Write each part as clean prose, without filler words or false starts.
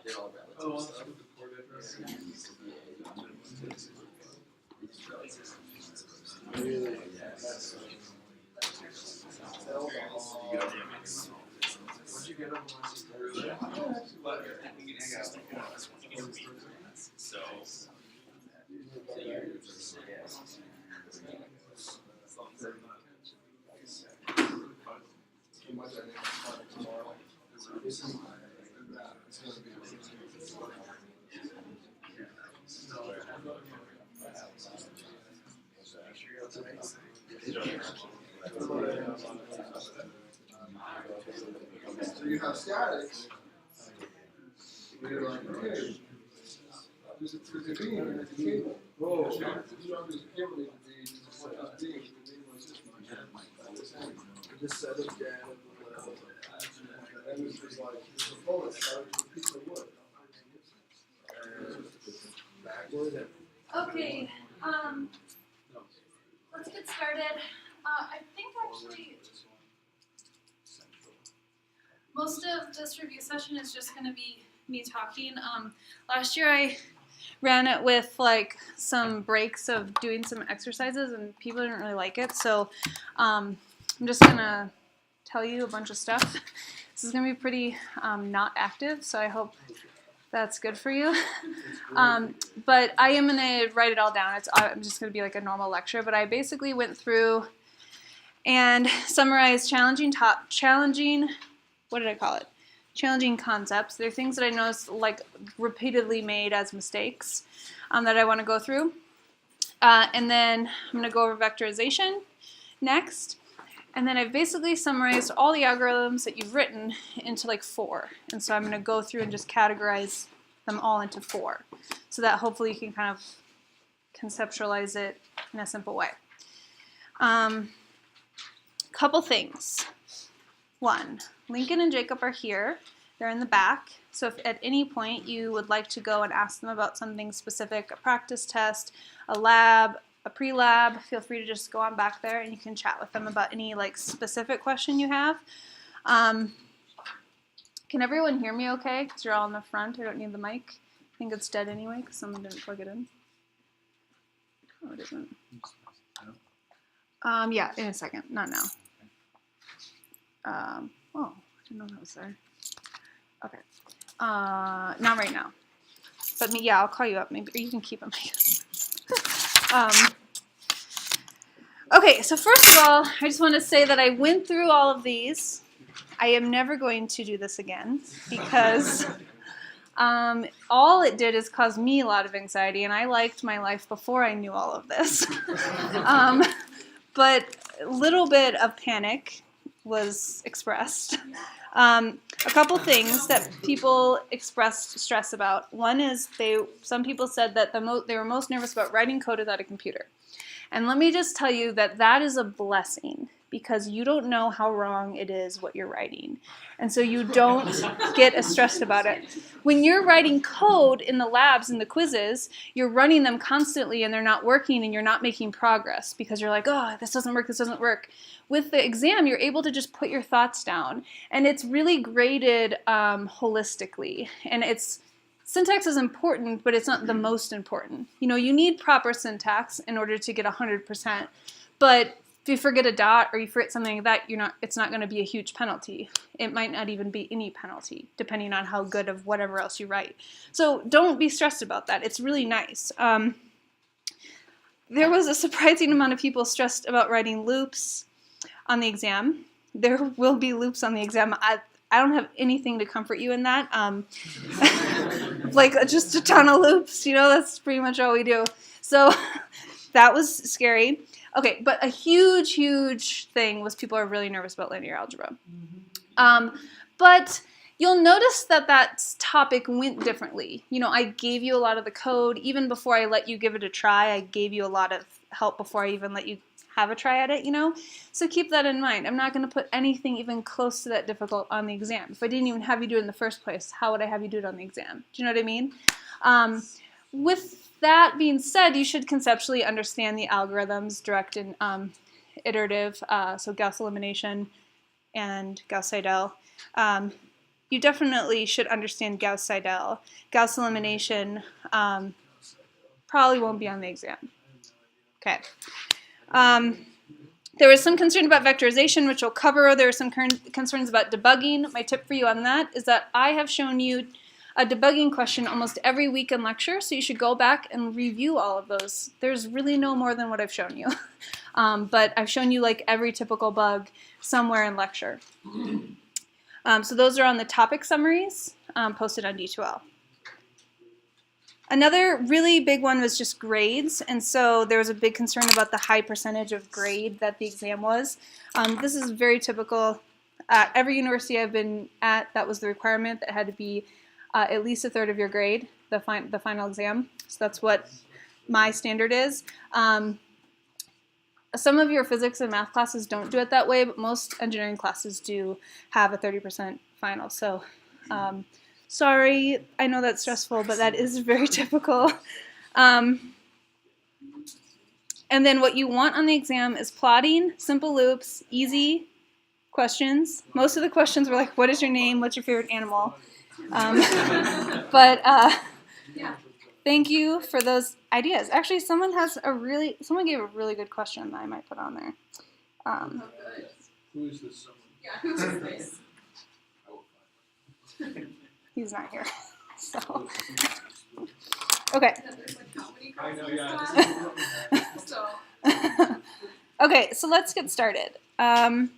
They're all relative stuff. So you have statics. You're like, okay, there's a beam and there's a cable. Oh, you don't have to use a cable to be what this beam. The beam was this much. This set of data. And this was like, there's a bullet started with a piece of wood. Backward. Okay, let's get started. I think actually most of this review session is just going to be me talking. Last year I ran it with like some breaks of doing some exercises and people didn't really like it, so I'm just going to tell you a bunch of stuff. This is going to be pretty not active, so I hope that's good for you. But I am going to write it all down. I'm just going to be like a normal lecture, but I basically went through and summarized challenging concepts. They're things that I noticed like repeatedly made as mistakes that I want to go through. And then I'm going to go over vectorization next. And then I've basically summarized all the algorithms that you've written into like 4. And so I'm going to go through and just categorize them all into 4 so that hopefully you can kind of conceptualize it in a simple way. Couple things. 1, Lincoln and Jacob are here. They're in the back. So if at any point you would like to go and ask them about something specific, a practice test, a lab, a pre-lab, feel free to just go on back there and you can chat with them about any like specific question you have. Can everyone hear me okay? Because you're all in the front. I don't need the mic. I think it's dead anyway because someone didn't plug it in. Oh, it isn't. Yeah, in a second. Not now. Oh, I didn't know that was there. Okay. Not right now. But yeah, I'll call you up maybe, or you can keep them. Okay, so first of all, I just want to say that I went through all of these. I am never going to do this again because all it did is cause me a lot of anxiety, and I liked my life before I knew all of this. But a little bit of panic was expressed. A couple things that people expressed stress about. One is some people said that they were most nervous about writing code without a computer. And let me just tell you that that is a blessing because you don't know how wrong it is what you're writing. And so you don't get as stressed about it. When you're writing code in the labs and the quizzes, you're running them constantly and they're not working and you're not making progress because you're like, oh, this doesn't work, this doesn't work. With the exam, you're able to just put your thoughts down. And it's really graded holistically. And syntax is important, but it's not the most important. You know, you need proper syntax in order to get 100%. But if you forget a dot or you forget something like that, it's not going to be a huge penalty. It might not even be any penalty, depending on how good of whatever else you write. So don't be stressed about that. It's really nice. There was a surprising amount of people stressed about writing loops on the exam. There will be loops on the exam. I don't have anything to comfort you in that. Like just a ton of loops, that's pretty much all we do. So that was scary. Okay, but a huge, huge thing was people are really nervous about linear algebra. But you'll notice that topic went differently. I gave you a lot of the code. Even before I let you give it a try, I gave you a lot of help before I even let you have a try at it, So keep that in mind. I'm not going to put anything even close to that difficult on the exam. If I didn't even have you do it in the first place, how would I have you do it on the exam? Do you know what I mean? With that being said, you should conceptually understand the algorithms, direct and iterative, so Gauss elimination and Gauss-Seidel. you definitely should understand Gauss-Seidel. Gauss elimination probably won't be on the exam. Okay. There was some concern about vectorization, which we'll cover. There are some concerns about debugging. My tip for you on that is that I have shown you a debugging question almost every week in lecture, so you should go back and review all of those. There's really no more than what I've shown you. But I've shown you like every typical bug somewhere in lecture. So those are on the topic summaries posted on D2L. Another really big one was just grades, and so there was a big concern about the high percentage of grade that the exam was. This is very typical. At every university I've been at, that was the requirement, that it had to be at least a third of your grade, the final exam. So that's what my standard is. Some of your physics and math classes don't do it that way, but most engineering classes do have a 30% final. So sorry, I know that's stressful, but that is very typical. And then what you want on the exam is plotting, simple loops, easy questions. Most of the questions were like, what is your name? What's your favorite animal? Thank you for those ideas. Actually, someone gave a really good question that I might put on there. Who is this someone? Yeah, who is this? He's not here. So. Okay. I know, yeah. Okay, so let's get started. I'm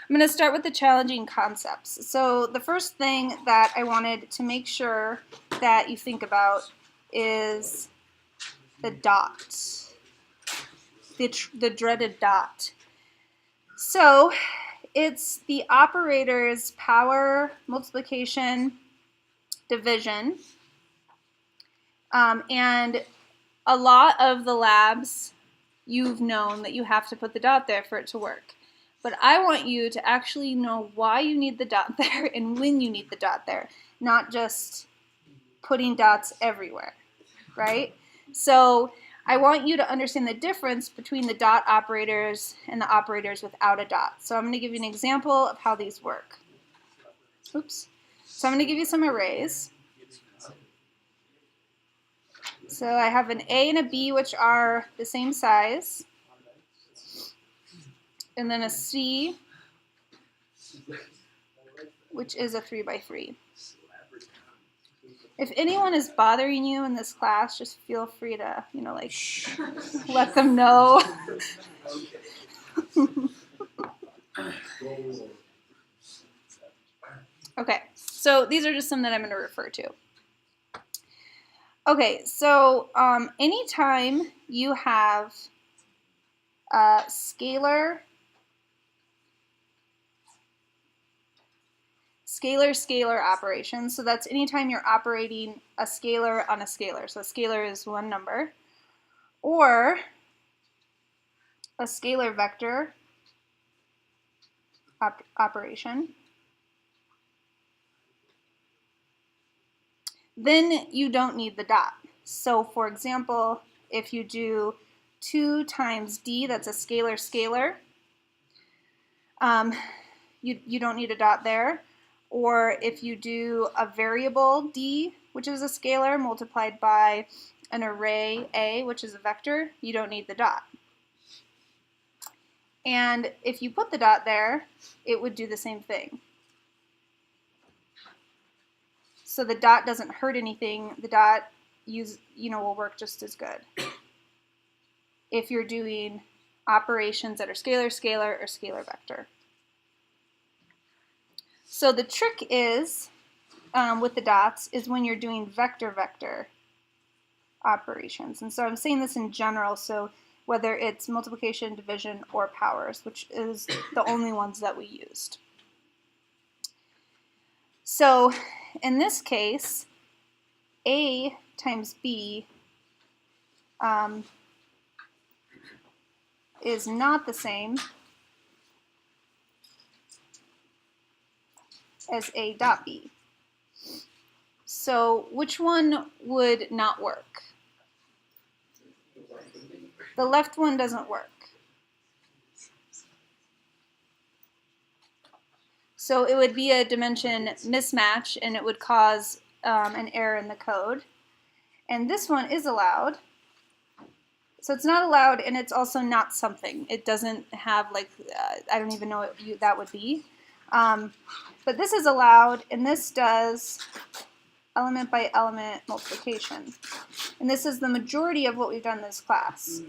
going to start with the challenging concepts. So the first thing that I wanted to make sure that you think about is the dot, the dreaded dot. So it's the operators power, multiplication, division, and a lot of the labs you've known that you have to put the dot there for it to work. But I want you to actually know why you need the dot there and when you need the dot there, not just putting dots everywhere, right? So I want you to understand the difference between the dot operators and the operators without a dot. So I'm going to give you an example of how these work. Oops. So I'm going to give you some arrays. So I have an A and a B, which are the same size, and then a C, which is a 3 by 3. If anyone is bothering you in this class, just feel free to, let them know. Okay, so these are just some that I'm going to refer to. Okay, so anytime you have scalar operations, so that's anytime you're operating a scalar on a scalar. So a scalar is one number, or a scalar vector operation. Then you don't need the dot. So for example, if you do 2 times d, that's a scalar, you don't need a dot there. Or if you do a variable d, which is a scalar, multiplied by an array a, which is a vector, you don't need the dot. And if you put the dot there, it would do the same thing. So the dot doesn't hurt anything. The dot will work just as good if you're doing operations that are scalar, or scalar vector. So the trick is, with the dots, is when you're doing vector operations. And so I'm saying this in general, so whether it's multiplication, division, or powers, which is the only ones that we used. So in this case, A times B is not the same as A dot B. So which one would not work? The left one doesn't work. So it would be a dimension mismatch, and it would cause an error in the code. And this one is allowed. So it's not allowed, and it's also not something. It doesn't have, like, I don't even know what that would be. But this is allowed, and this does element by element multiplication. And this is the majority of what we've done in this class.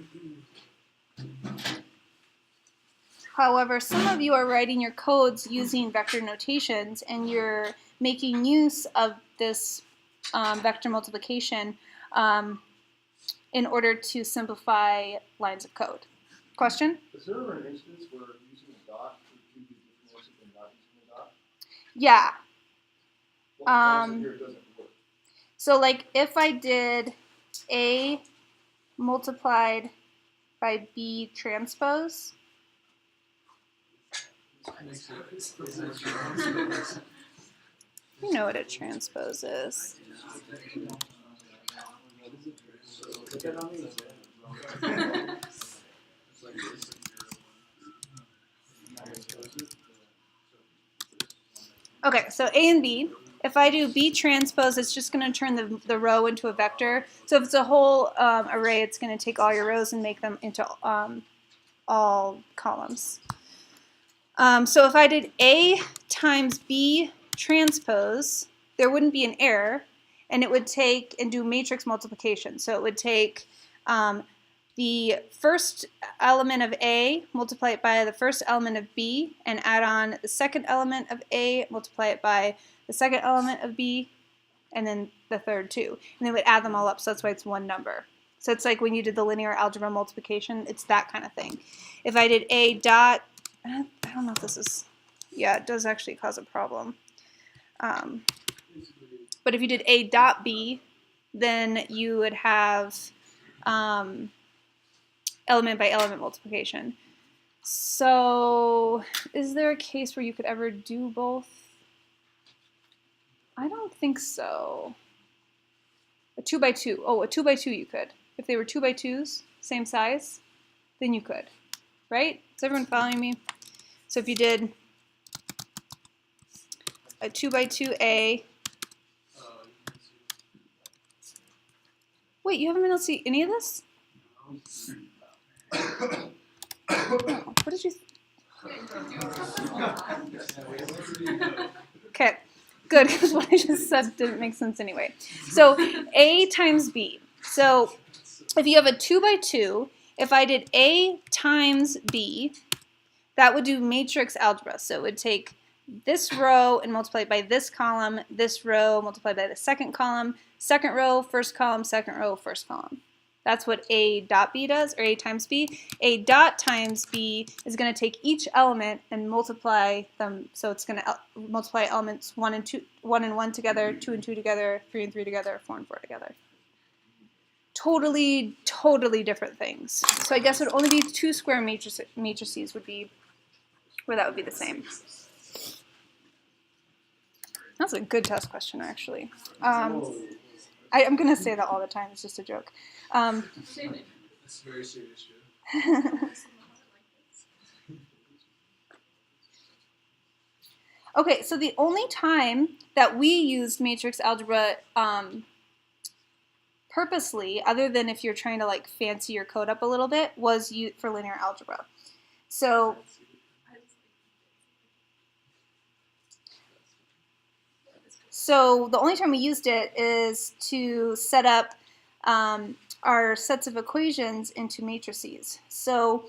However, some of you are writing your codes using vector notations, and you're making use of this vector multiplication in order to simplify lines of code. Question? Is there ever an instance where using a dot would be different ways than not using a dot? Yeah. Why is it here it doesn't work? So like if I did A multiplied by B transpose, you know what a transpose is. Okay, so A and B. If I do B transpose, it's just going to turn the row into a vector. So if it's a whole array, it's going to take all your rows and make them into all columns. So if I did A times B transpose, there wouldn't be an error, and it would take and do matrix multiplication. So it would take the first element of A, multiply it by the first element of B, and add on the second element of A, multiply it by the second element of B, and then the third too. And they would add them all up, so that's why it's one number. So it's like when you did the linear algebra multiplication, it's that kind of thing. If I did A dot, I don't know if this is, yeah, it does actually cause a problem. But if you did A dot B, then you would have element by element multiplication. So is there a case where you could ever do both? I don't think so. A 2 by 2. Oh, a 2 by 2 you could. If they were 2 by 2s, same size, then you could. Right? Is everyone following me? So if you did a 2 by 2A. Wait, you haven't been able to see any of this? Oh, what did you? Okay, good, because what I just said didn't make sense anyway. So A times B. So if you have a 2 by 2, if I did A times B, that would do matrix algebra. So it would take this row and multiply it by this column, this row multiplied by the second column, second row, first column, second row, first column. That's what A dot B does, or A times B. A dot times B is going to take each element and multiply them. So it's going to multiply elements 1 and 1 together, 2 and 2 together, 3 and 3 together, 4 and 4 together. Totally, totally different things. So I guess it would only be 2 square matrices would be where that would be the same. That's a good test question, actually. I'm going to say that all the time. It's just a joke. It's very serious, Joe. Okay, so the only time that we used matrix algebra purposely, other than if you're trying to like fancy your code up a little bit, was for linear algebra. So the only time we used it is to set up our sets of equations into matrices. So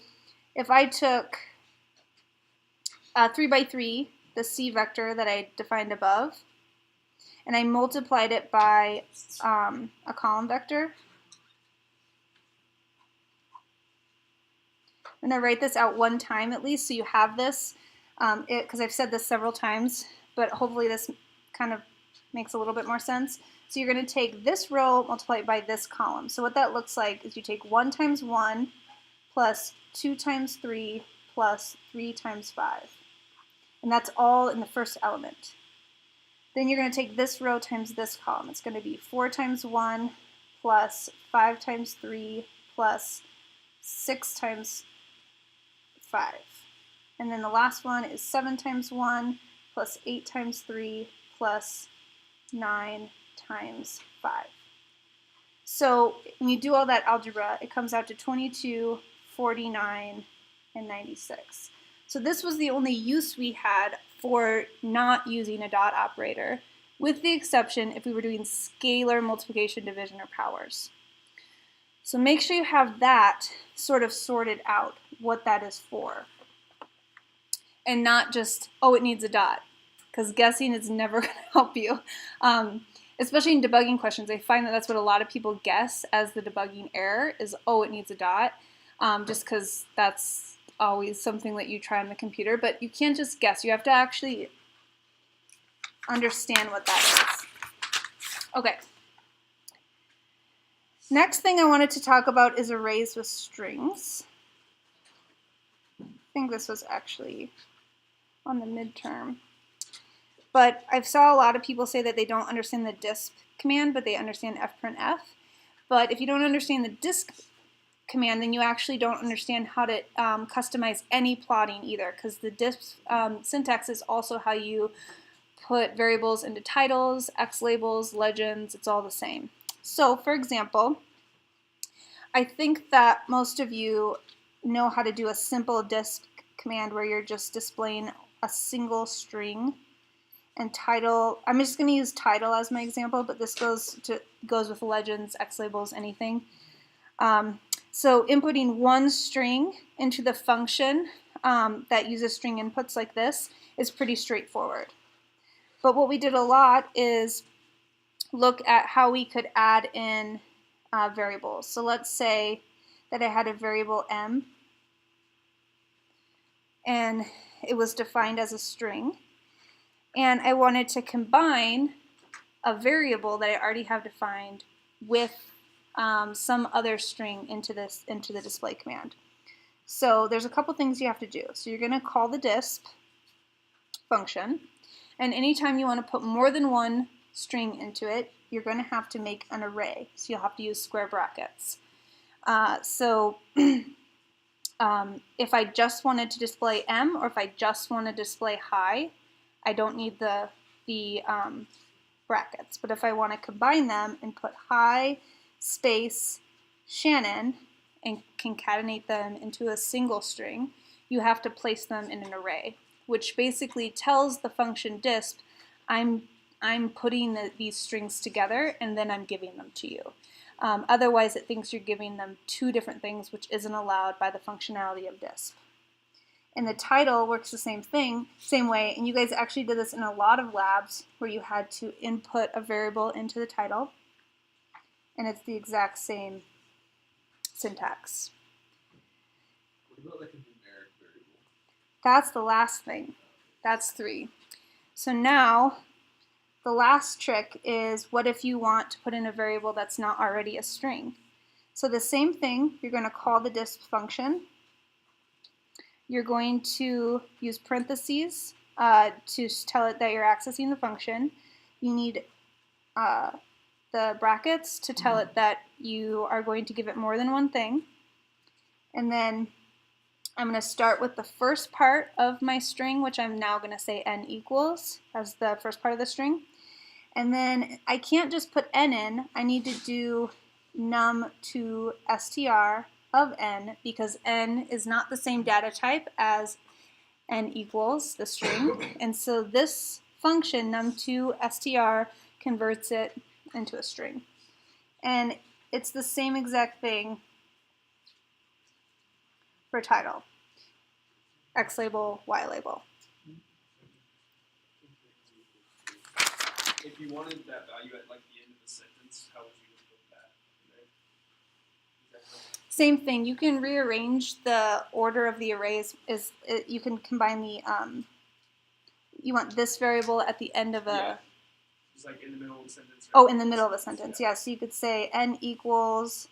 if I took 3 by 3, the C vector that I defined above, and I multiplied it by a column vector, I'm going to write this out one time at least so you have this, because I've said this several times, but hopefully this kind of makes a little bit more sense. So you're going to take this row, multiply it by this column. So what that looks like is you take 1 times 1 plus 2 times 3 plus 3 times 5. And that's all in the first element. Then you're going to take this row times this column. It's going to be 4 times 1 plus 5 times 3 plus 6 times 5. And then the last one is 7 times 1 plus 8 times 3 plus 9 times 5. So when you do all that algebra, it comes out to 22, 49, and 96. So this was the only use we had for not using a dot operator, with the exception if we were doing scalar multiplication, division, or powers. So make sure you have that sort of sorted out, what that is for. And not just, oh, it needs a dot, because guessing is never going to help you. Especially in debugging questions, I find that that's what a lot of people guess as the debugging error is, oh, it needs a dot, just because that's always something that you try on the computer. But you can't just guess. You have to actually understand what that is. Okay. Next thing I wanted to talk about is arrays with strings. I think this was actually on the midterm. But I saw a lot of people say that they don't understand the disp command, but they understand fprintf. But if you don't understand the disp command, then you actually don't understand how to customize any plotting either, because the disp syntax is also how you put variables into titles, x labels, legends, it's all the same. So, for example, I think that most of you know how to do a simple disp command where you're just displaying a single string. And title, I'm just going to use title as my example, but this goes with legends, x labels, anything. So inputting one string into the function that uses string inputs like this is pretty straightforward. But what we did a lot is look at how we could add in variables. So let's say that I had a variable m, and it was defined as a string. And I wanted to combine a variable that I already have defined with some other string into the display command. So there's a couple things you have to do. So you're going to call the disp function, and anytime you want to put more than one string into it, you're going to have to make an array. So you'll have to use square brackets. If I just wanted to display m, or if I just want to display hi, I don't need the brackets. But if I want to combine them and put hi space Shannon and concatenate them into a single string, you have to place them in an array, which basically tells the function disp, I'm putting these strings together and then I'm giving them to you. Otherwise, it thinks you're giving them two different things, which isn't allowed by the functionality of disp. And the title works the same way, and you guys actually did this in a lot of labs where you had to input a variable into the title, and it's the exact same syntax. What about like a numeric variable? That's the last thing. That's 3. So now, the last trick is, what if you want to put in a variable that's not already a string? So the same thing, you're going to call the disp function. You're going to use parentheses to tell it that you're accessing the function. You need the brackets to tell it that you are going to give it more than one thing. And then I'm going to start with the first part of my string, which I'm now going to say n equals as the first part of the string. And then I can't just put n in. I need to do num to str of n, because n is not the same data type as n equals, the string. And so this function, num to str, converts it into a string. And it's the same exact thing for title. X label, Y label. If you wanted that value at like the end of the sentence, how would you put that? Same thing. You can rearrange the order of the arrays. You can combine the you want this variable at the end of a. Yeah. It's like in the middle of the sentence. Oh, in the middle of a sentence. Yeah. So you could say n equals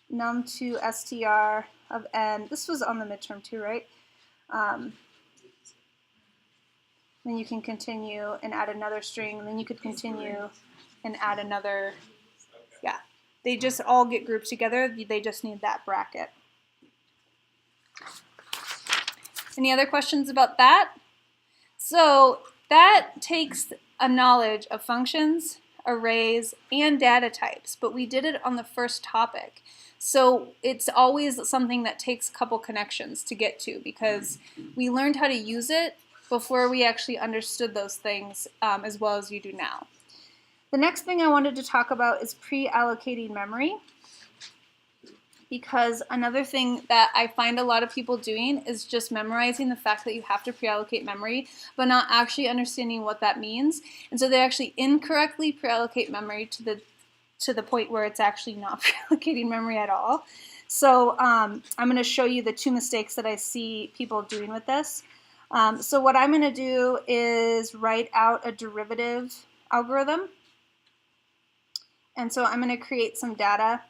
num to str of n. This was on the midterm too, right? Then you can continue and add another string. And then you could continue and add another. Yeah. They just all get grouped together. They just need that bracket. Any other questions about that? So that takes a knowledge of functions, arrays, and data types, but we did it on the first topic. So it's always something that takes a couple connections to get to, because we learned how to use it before we actually understood those things as well as you do now. The next thing I wanted to talk about is pre-allocating memory, because another thing that I find a lot of people doing is just memorizing the fact that you have to pre-allocate memory, but not actually understanding what that means. And so they actually incorrectly pre-allocate memory to the point where it's actually not pre-allocating memory at all. So I'm going to show you the two mistakes that I see people doing with this. So what I'm going to do is write out a derivative algorithm. And so I'm going to create some data,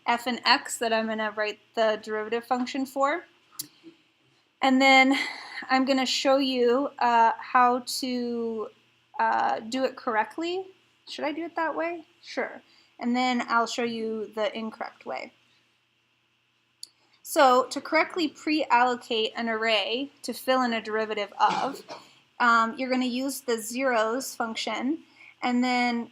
f and x, that I'm going to write the derivative function for. And then I'm going to show you how to do it correctly. Should I do it that way? Sure. And then I'll show you the incorrect way. So to correctly pre-allocate an array to fill in a derivative of, you're going to use the zeros function. And then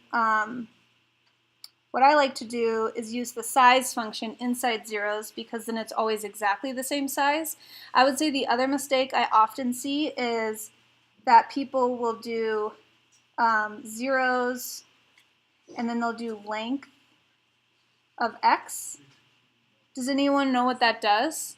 what I like to do is use the size function inside zeros, because then it's always exactly the same size. I would say the other mistake I often see is that people will do zeros and then they'll do length of x. Does anyone know what that does?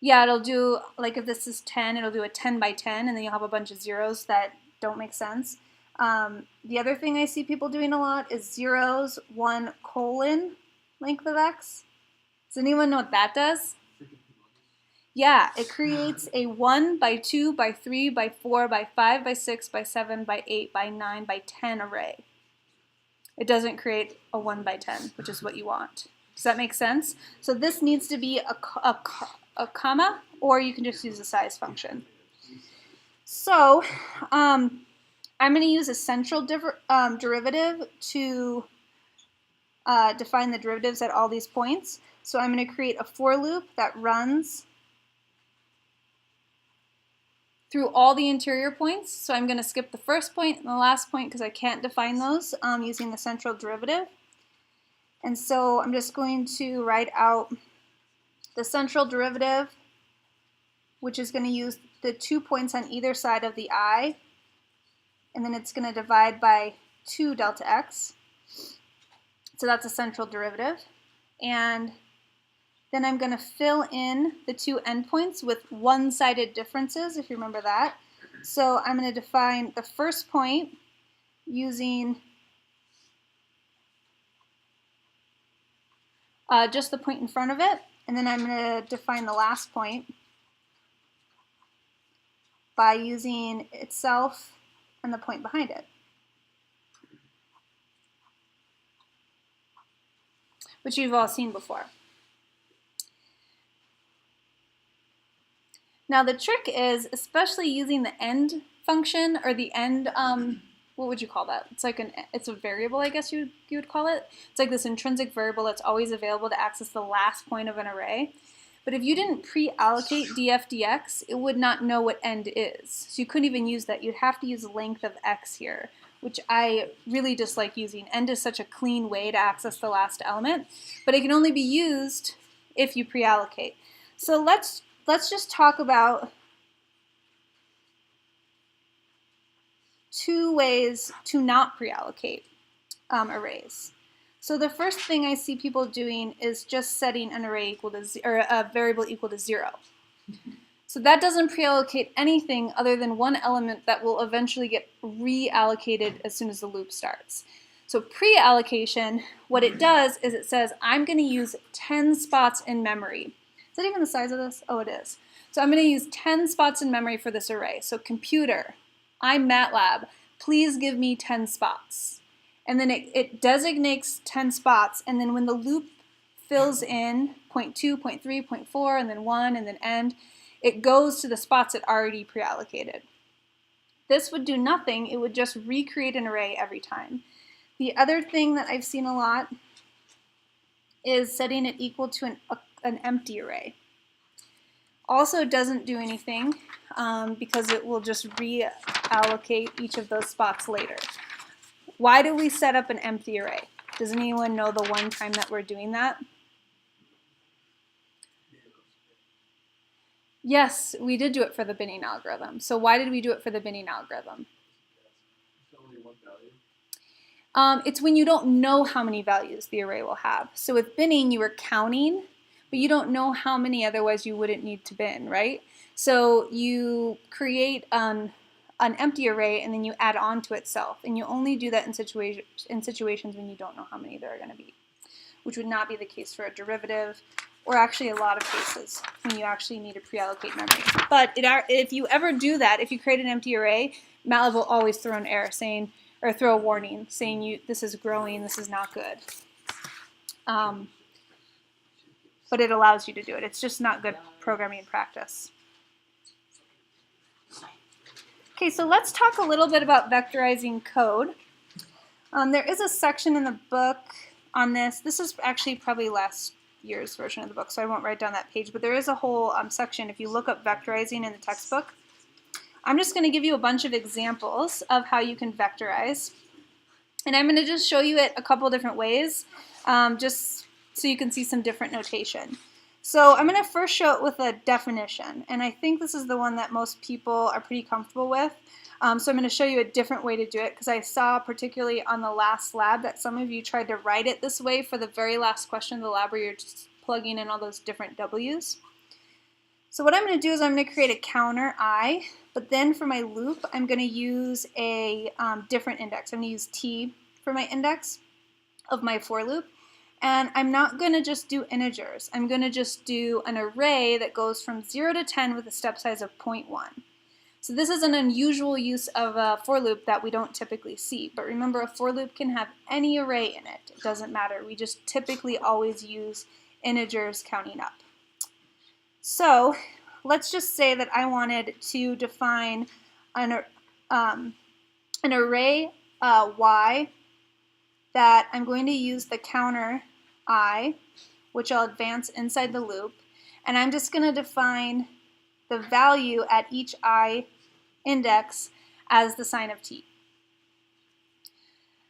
Yeah, it'll do, like if this is 10, it'll do a 10 by 10, and then you'll have a bunch of zeros that don't make sense. The other thing I see people doing a lot is zeros, 1 colon, length of x. Does anyone know what that does? Yeah, it creates a 1 by 2 by 3 by 4 by 5 by 6 by 7 by 8 by 9 by 10 array. It doesn't create a 1 by 10, which is what you want. Does that make sense? So this needs to be a comma, or you can just use the size function. So I'm going to use a central derivative to define the derivatives at all these points. So I'm going to create a for loop that runs through all the interior points. So I'm going to skip the first point and the last point because I can't define those using the central derivative. And so I'm just going to write out the central derivative, which is going to use the 2 points on either side of the I, and then it's going to divide by 2 delta x. So that's a central derivative. And then I'm going to fill in the 2 endpoints with one-sided differences, if you remember that. So I'm going to define the first point using just the point in front of it, and then I'm going to define the last point by using itself and the point behind it, which you've all seen before. Now the trick is, especially using the end function, or the end, what would you call that? It's like it's a variable, I guess you would call it. It's like this intrinsic variable that's always available to access the last point of an array. But if you didn't pre-allocate df dx, it would not know what end is. So you couldn't even use that. You'd have to use length of x here, which I really dislike using. End is such a clean way to access the last element, but it can only be used if you pre-allocate. So let's just talk about 2 ways to not pre-allocate arrays. So the first thing I see people doing is just setting an array equal to or a variable equal to 0. So that doesn't pre-allocate anything other than one element that will eventually get reallocated as soon as the loop starts. So pre-allocation, what it does is it says, I'm going to use 10 spots in memory. Is that even the size of this? Oh, it is. So I'm going to use 10 spots in memory for this array. So computer, I'm MATLAB, please give me 10 spots. And then it designates 10 spots, and then when the loop fills in 0.2, 0.3, 0.4, and then 1, and then end, it goes to the spots it already pre-allocated. This would do nothing. It would just recreate an array every time. The other thing that I've seen a lot is setting it equal to an empty array. also doesn't do anything because it will just reallocate each of those spots later. Why do we set up an empty array? Does anyone know the one time that we're doing that? Yes, we did do it for the binning algorithm. So why did we do it for the binning algorithm? It's when you don't know how many values the array will have. So with binning, you were counting, but you don't know how many, otherwise you wouldn't need to bin, right? So you create an empty array and then you add on to itself. And you only do that in situations when you don't know how many there are going to be, which would not be the case for a derivative, or actually a lot of cases when you actually need to pre-allocate memory. But if you ever do that, if you create an empty array, MATLAB will always throw an error saying, or throw a warning saying this is growing, this is not good. But it allows you to do it. It's just not good programming practice. Okay, so let's talk a little bit about vectorizing code. There is a section in the book on this. This is actually probably last year's version of the book, so I won't write down that page, but there is a whole section if you look up vectorizing in the textbook. I'm just going to give you a bunch of examples of how you can vectorize, and I'm going to just show you it a couple different ways, just so you can see some different notation. So I'm going to first show it with a definition, and I think this is the one that most people are pretty comfortable with. So I'm going to show you a different way to do it, because I saw particularly on the last lab that some of you tried to write it this way for the very last question of the lab where you're just plugging in all those different W's. So what I'm going to do is I'm going to create a counter I, but then for my loop I'm going to use a different index. I'm going to use t for my index of my for loop. And I'm not going to just do integers. I'm going to just do an array that goes from 0 to 10 with a step size of 0.1. So this is an unusual use of a for loop that we don't typically see. But remember, a for loop can have any array in it. It doesn't matter. We just typically always use integers counting up. So let's just say that I wanted to define an array y that I'm going to use the counter I, which I'll advance inside the loop, and I'm just going to define the value at each I index as the sign of t.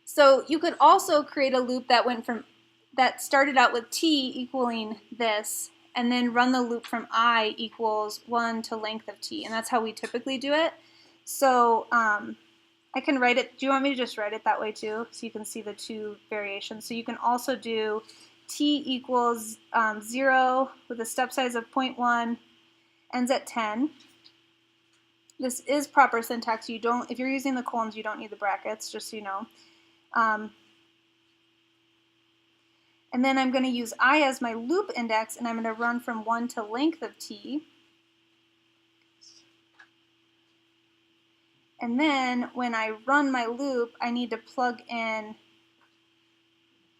So you could also create a loop that started out with t equaling this, and then run the loop from I equals 1 to length of t, and that's how we typically do it. So I can write it. Do you want me to just write it that way too, so you can see the two variations? So you can also do t equals 0 with a step size of 0.1, ends at 10. This is proper syntax. You don't, if you're using the colons, you don't need the brackets, just so you know. And then I'm going to use I as my loop index, and I'm going to run from 1 to length of t. And then when I run my loop, I need to plug in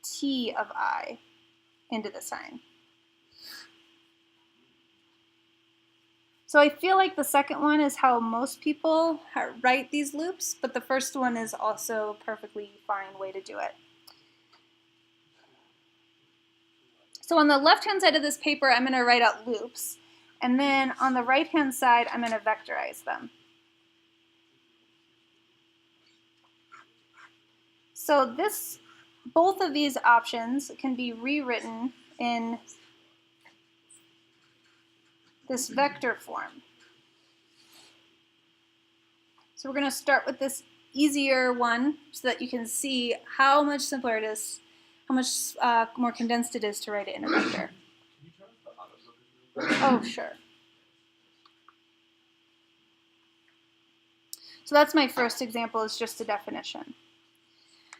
t of I into the sign. So I feel like the second one is how most people write these loops, but the first one is also a perfectly fine way to do it. So on the left-hand side of this paper, I'm going to write out loops, and then on the right-hand side, I'm going to vectorize them. So both of these options can be rewritten in this vector form. So we're going to start with this easier one so that you can see how much simpler it is, how much more condensed it is to write it in a vector. Oh, sure. So that's my first example, is just a definition.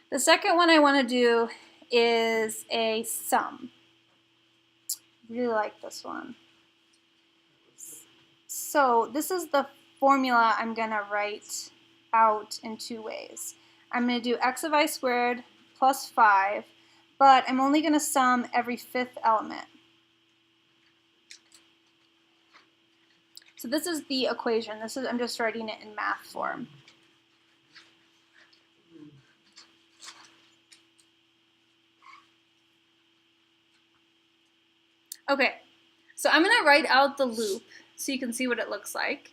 The second one I want to do is a sum. I really like this one. So this is the formula I'm going to write out in two ways. I'm going to do x of I squared plus 5, but I'm only going to sum every fifth element. So this is the equation. I'm just writing it in math form. Okay, so I'm going to write out the loop so you can see what it looks like.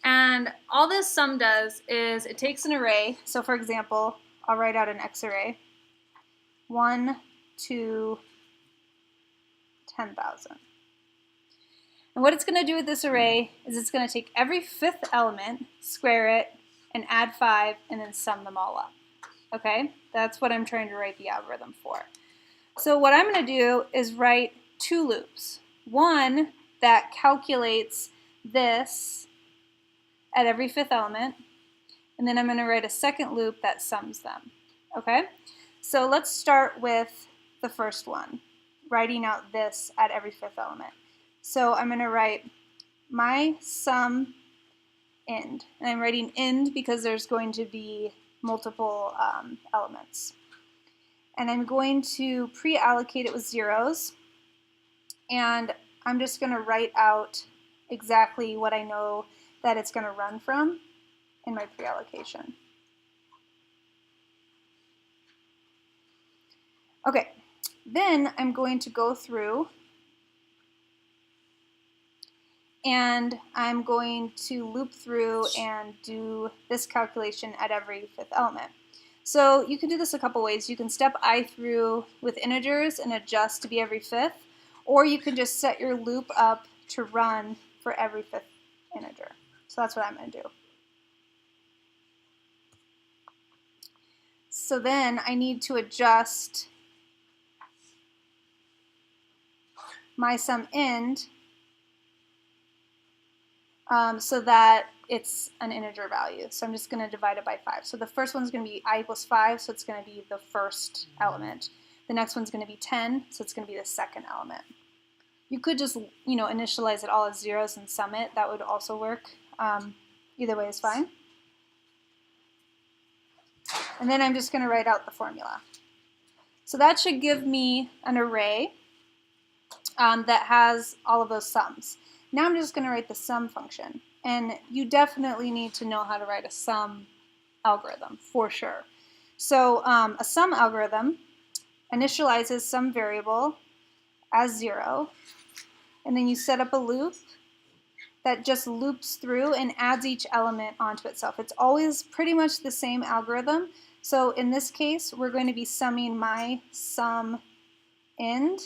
And all this sum does is it takes an array. So for example, I'll write out an X array. 1, 2, 10,000. And what it's going to do with this array is it's going to take every fifth element, square it, and add 5, and then sum them all up. Okay? That's what I'm trying to write the algorithm for. So what I'm going to do is write 2 loops. One that calculates this at every fifth element, and then I'm going to write a second loop that sums them. Okay? So let's start with the first one, writing out this at every fifth element. So I'm going to write my sum end. And I'm writing end because there's going to be multiple elements. And I'm going to pre-allocate it with zeros. And I'm just going to write out exactly what I know that it's going to run from in my pre-allocation. Okay, then I'm going to go through and I'm going to loop through and do this calculation at every fifth element. So you can do this a couple ways. You can step I through with integers and adjust to be every fifth, or you can just set your loop up to run for every fifth integer. So that's what I'm going to do. So then I need to adjust my sum end so that it's an integer value. So I'm just going to divide it by 5. So the first one's going to be I equals 5, so it's going to be the first element. The next one's going to be 10, so it's going to be the second element. You could just, initialize it all as zeros and sum it. That would also work. Either way is fine. And then I'm just going to write out the formula. So that should give me an array that has all of those sums. Now I'm just going to write the sum function. And you definitely need to know how to write a sum algorithm, for sure. So a sum algorithm initializes some variable as 0, and then you set up a loop that just loops through and adds each element onto itself. It's always pretty much the same algorithm. So in this case, we're going to be summing my sum end.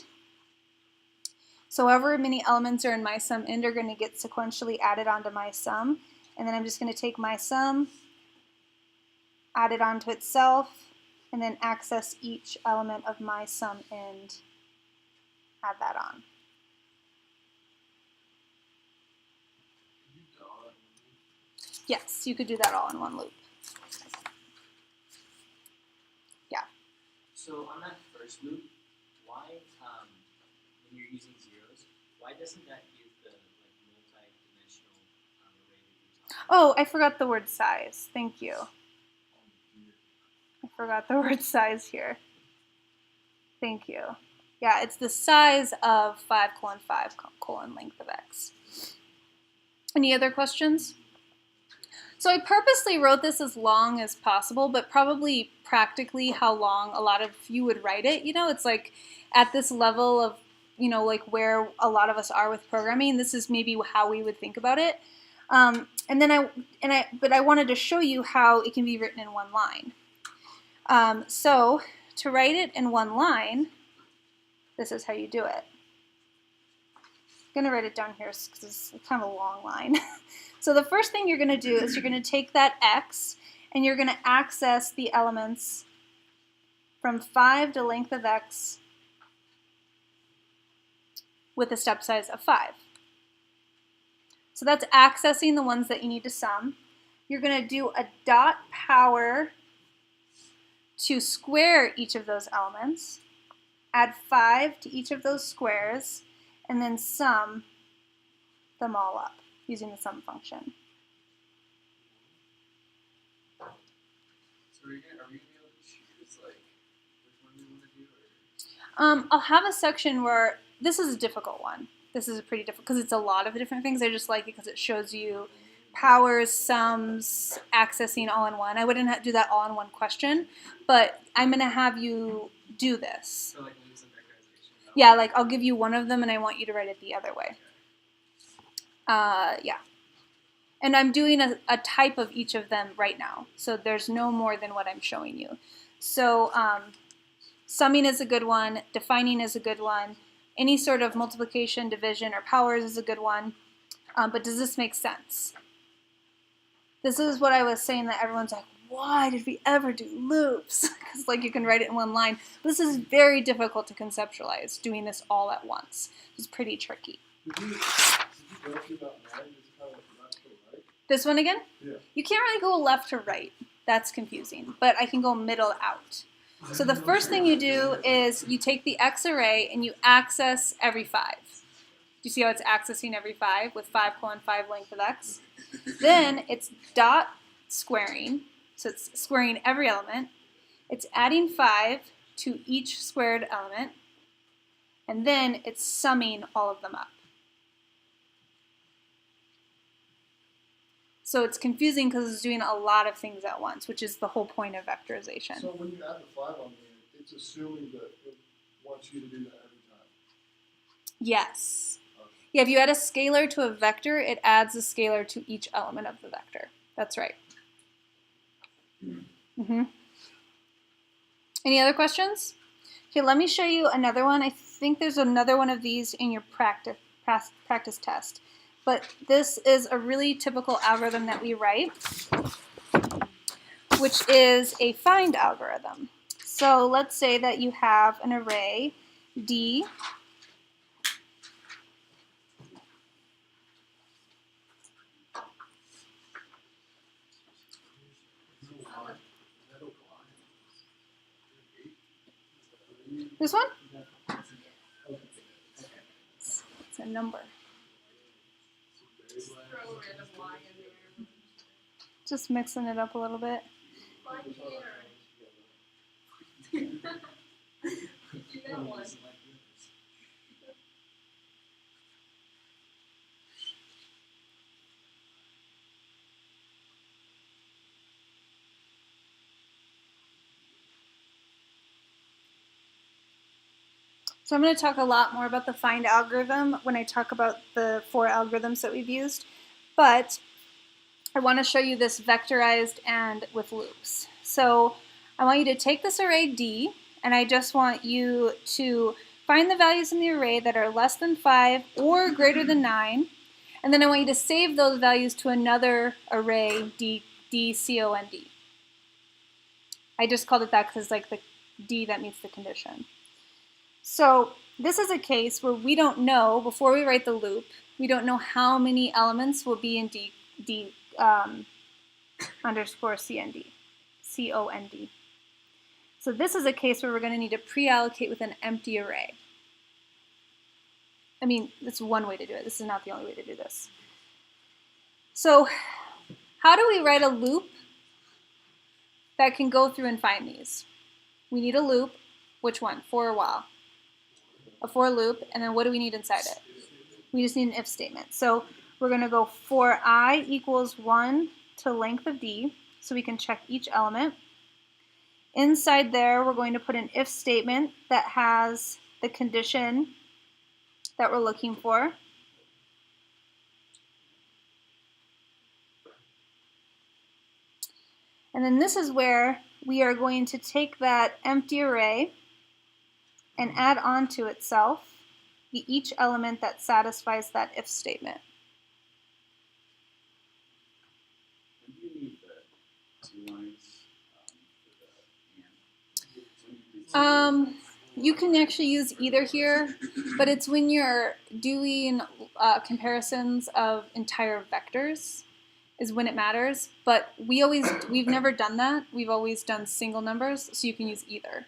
So however many elements are in my sum end are going to get sequentially added onto my sum. And then I'm just going to take my sum, add it onto itself, and then access each element of my sum end, add that on. Yes, you could do that all in one loop. Yeah. So on that first loop, why, when you're using zeros, why doesn't that give the multi-dimensional array that you're talking about? Oh, I forgot the word size. Thank you. I forgot the word size here. Thank you. Yeah, it's the size of 5 colon 5 colon length of x. Any other questions? So I purposely wrote this as long as possible, but probably practically how long a lot of you would write it. It's like at this level of, like where a lot of us are with programming, this is maybe how we would think about it. But I wanted to show you how it can be written in one line. So to write it in one line, this is how you do it. I'm going to write it down here because it's kind of a long line. So the first thing you're going to do is you're going to take that x and you're going to access the elements from 5 to length of x with a step size of 5. So that's accessing the ones that you need to sum. You're going to do a dot power to square each of those elements, add 5 to each of those squares, and then sum them all up using the sum function. So are we going to be able to choose which one we want to do? I'll have a section where this is a difficult one. This is a pretty difficult because it's a lot of different things. I just like it because it shows you powers, sums, accessing all in one. I wouldn't do that all in one question, but I'm going to have you do this. So like links and vectorization. Yeah, I'll give you one of them and I want you to write it the other way. Yeah. And I'm doing a type of each of them right now. So there's no more than what I'm showing you. So summing is a good one. Defining is a good one. Any sort of multiplication, division, or powers is a good one. But does this make sense? This is what I was saying that everyone's like, why did we ever do loops? Because like you can write it in one line. This is very difficult to conceptualize, doing this all at once. It's pretty tricky. Did you go through that line? It's kind of like left to right? This one again? Yeah. You can't really go left to right. That's confusing. But I can go middle out. So the first thing you do is you take the X array and you access every 5. Do you see how it's accessing every 5 with 5 colon 5 length of X? Then it's dot squaring. So it's squaring every element. It's adding 5 to each squared element. And then it's summing all of them up. So it's confusing because it's doing a lot of things at once, which is the whole point of vectorization. So when you add the 5 on there, it's assuming that it wants you to do that every time. Yes. Okay. Yeah, if you add a scalar to a vector, it adds a scalar to each element of the vector. That's right. Any other questions? Okay, let me show you another one. I think there's another one of these in your practice test. But this is a really typical algorithm that we write, which is a find algorithm. So let's say that you have an array D. This one? It's a number. Just mixing it up a little bit. So I'm going to talk a lot more about the find algorithm when I talk about the 4 algorithms that we've used. But I want to show you this vectorized and with loops. So I want you to take this array D, and I just want you to find the values in the array that are less than 5 or greater than 9. And then I want you to save those values to another array D, C-O-N-D. I just called it that because it's like the D that meets the condition. So this is a case where we don't know, before we write the loop, we don't know how many elements will be in D underscore CND, C-O-N-D. So this is a case where we're going to need to pre-allocate with an empty array. I mean, that's one way to do it. This is not the only way to do this. So how do we write a loop that can go through and find these? We need a loop. Which one? For or while? A for loop, and then what do we need inside it? We just need an if statement. So we're going to go for I equals 1 to length of D, so we can check each element. Inside there, we're going to put an if statement that has the condition that we're looking for. And then this is where we are going to take that empty array and add on to itself each element that satisfies that if statement. When do you need the 2 lines for the and? You can actually use either here, but it's when you're doing comparisons of entire vectors is when it matters. But we've never done that. We've always done single numbers, so you can use either.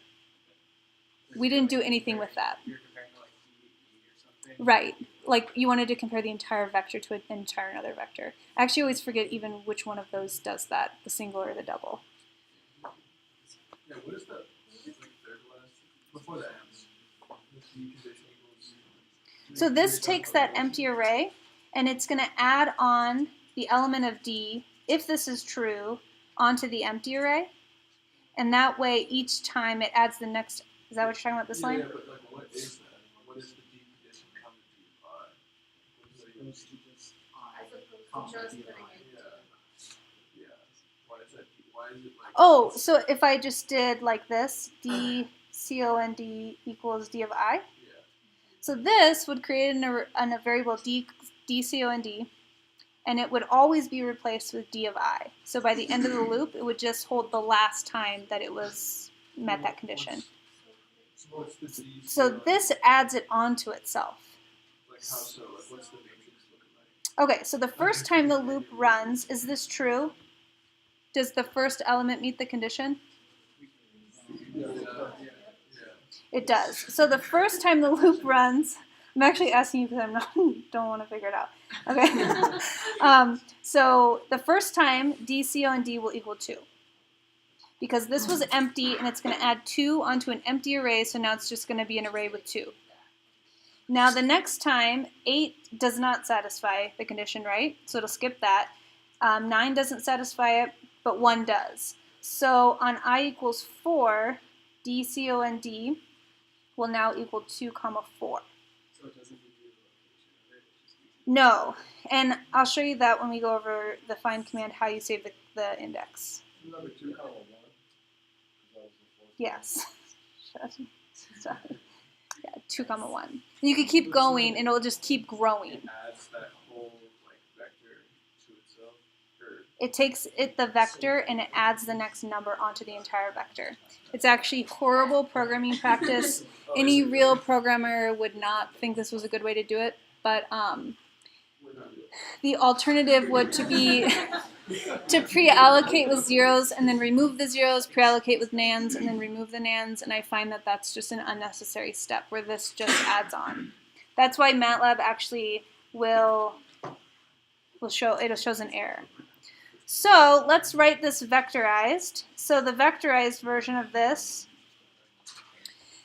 We didn't do anything with that. You're comparing to like D or something? Right. Like you wanted to compare the entire vector to an entire another vector. I actually always forget even which one of those does that, the single or the double. Yeah, what is that? Like third last before the ends. So this takes that empty array and it's going to add on the element of D, if this is true, onto the empty array. And that way each time it adds the next. Is that what you're talking about, this line? Yeah, but like, what is that? What is the D condition coming to you by? Those two just Yeah. Why is that? Why is it like? Oh, so if I just did like this, d cond equals d of I. Yeah. So this would create a variable d cond, and it would always be replaced with d of I. So by the end of the loop, it would just hold the last time that it was met that condition. What's the D? So this adds it onto itself. Like how so? Like what's the matrix looking like? Okay, so the first time the loop runs, is this true? Does the first element meet the condition? Yeah. It does. So the first time the loop runs, I'm actually asking you because I don't want to figure it out. Okay. So the first time d cond will equal 2. Because this was empty and it's going to add 2 onto an empty array, so now it's just going to be an array with 2. Now the next time, 8 does not satisfy the condition, right? So it'll skip that. 9 doesn't satisfy it, but 1 does. So on I equals 4, d cond will now equal 2, 4. So it doesn't give you the location of it, it just gives you No, and I'll show you that when we go over the find command, how you save the index. Number 2, 1. Yes. Stop. Yeah, 2, 1. And you can keep going, and it'll just keep growing. It adds that whole like vector to itself. Or It takes the vector and it adds the next number onto the entire vector. It's actually horrible programming practice. Any real programmer would not think this was a good way to do it, but the alternative would be to pre-allocate with zeros and then remove the zeros, pre-allocate with nands and then remove the nands, and I find that that's just an unnecessary step where this just adds on. That's why MATLAB actually will show, it shows an error. So let's write this vectorized. So the vectorized version of this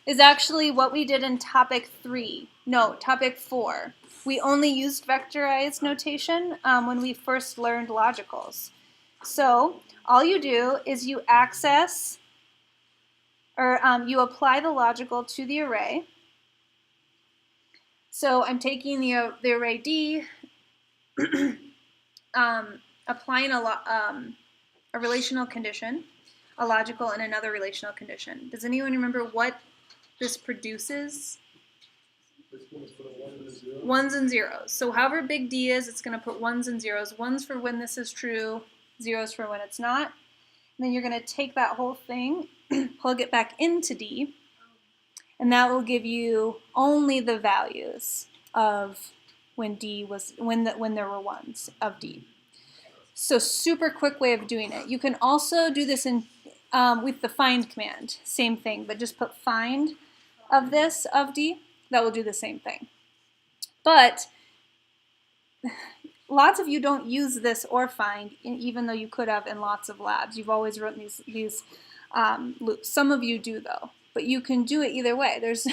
is actually what we did in topic 4. We only used vectorized notation when we first learned logicals. So all you do is you access, or you apply the logical to the array. So I'm taking the array D, applying a relational condition, a logical, and another relational condition. Does anyone remember what this produces? it's going to put a 1 and a 0. Ones and zeros. So however big D is, it's going to put ones and zeros. Ones for when this is true, zeros for when it's not. And then you're going to take that whole thing, plug it back into D, and that will give you only the values of when D was when there were ones of D. So super quick way of doing it. You can also do this in with the find command. Same thing, but just put find of this of D. That will do the same thing. But lots of you don't use this or find, even though you could have in lots of labs. You've always written these loops. Some of you do, though. But you can do it either way. It's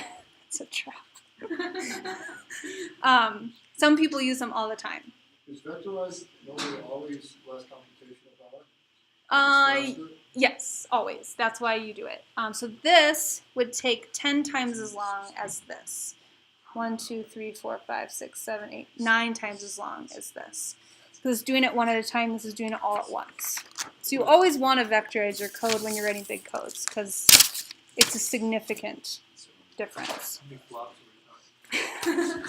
a trap. Some people use them all the time. Is vectorized normally always less computational power? Yes, always. That's why you do it. So this would take 10 times as long as this. 1, 2, 3, 4, 5, 6, 7, 8, 9 times as long as this. Because doing it one at a time, this is doing it all at once. So you always want to vectorize your code when you're writing big codes, because it's a significant difference. How many flops are we talking?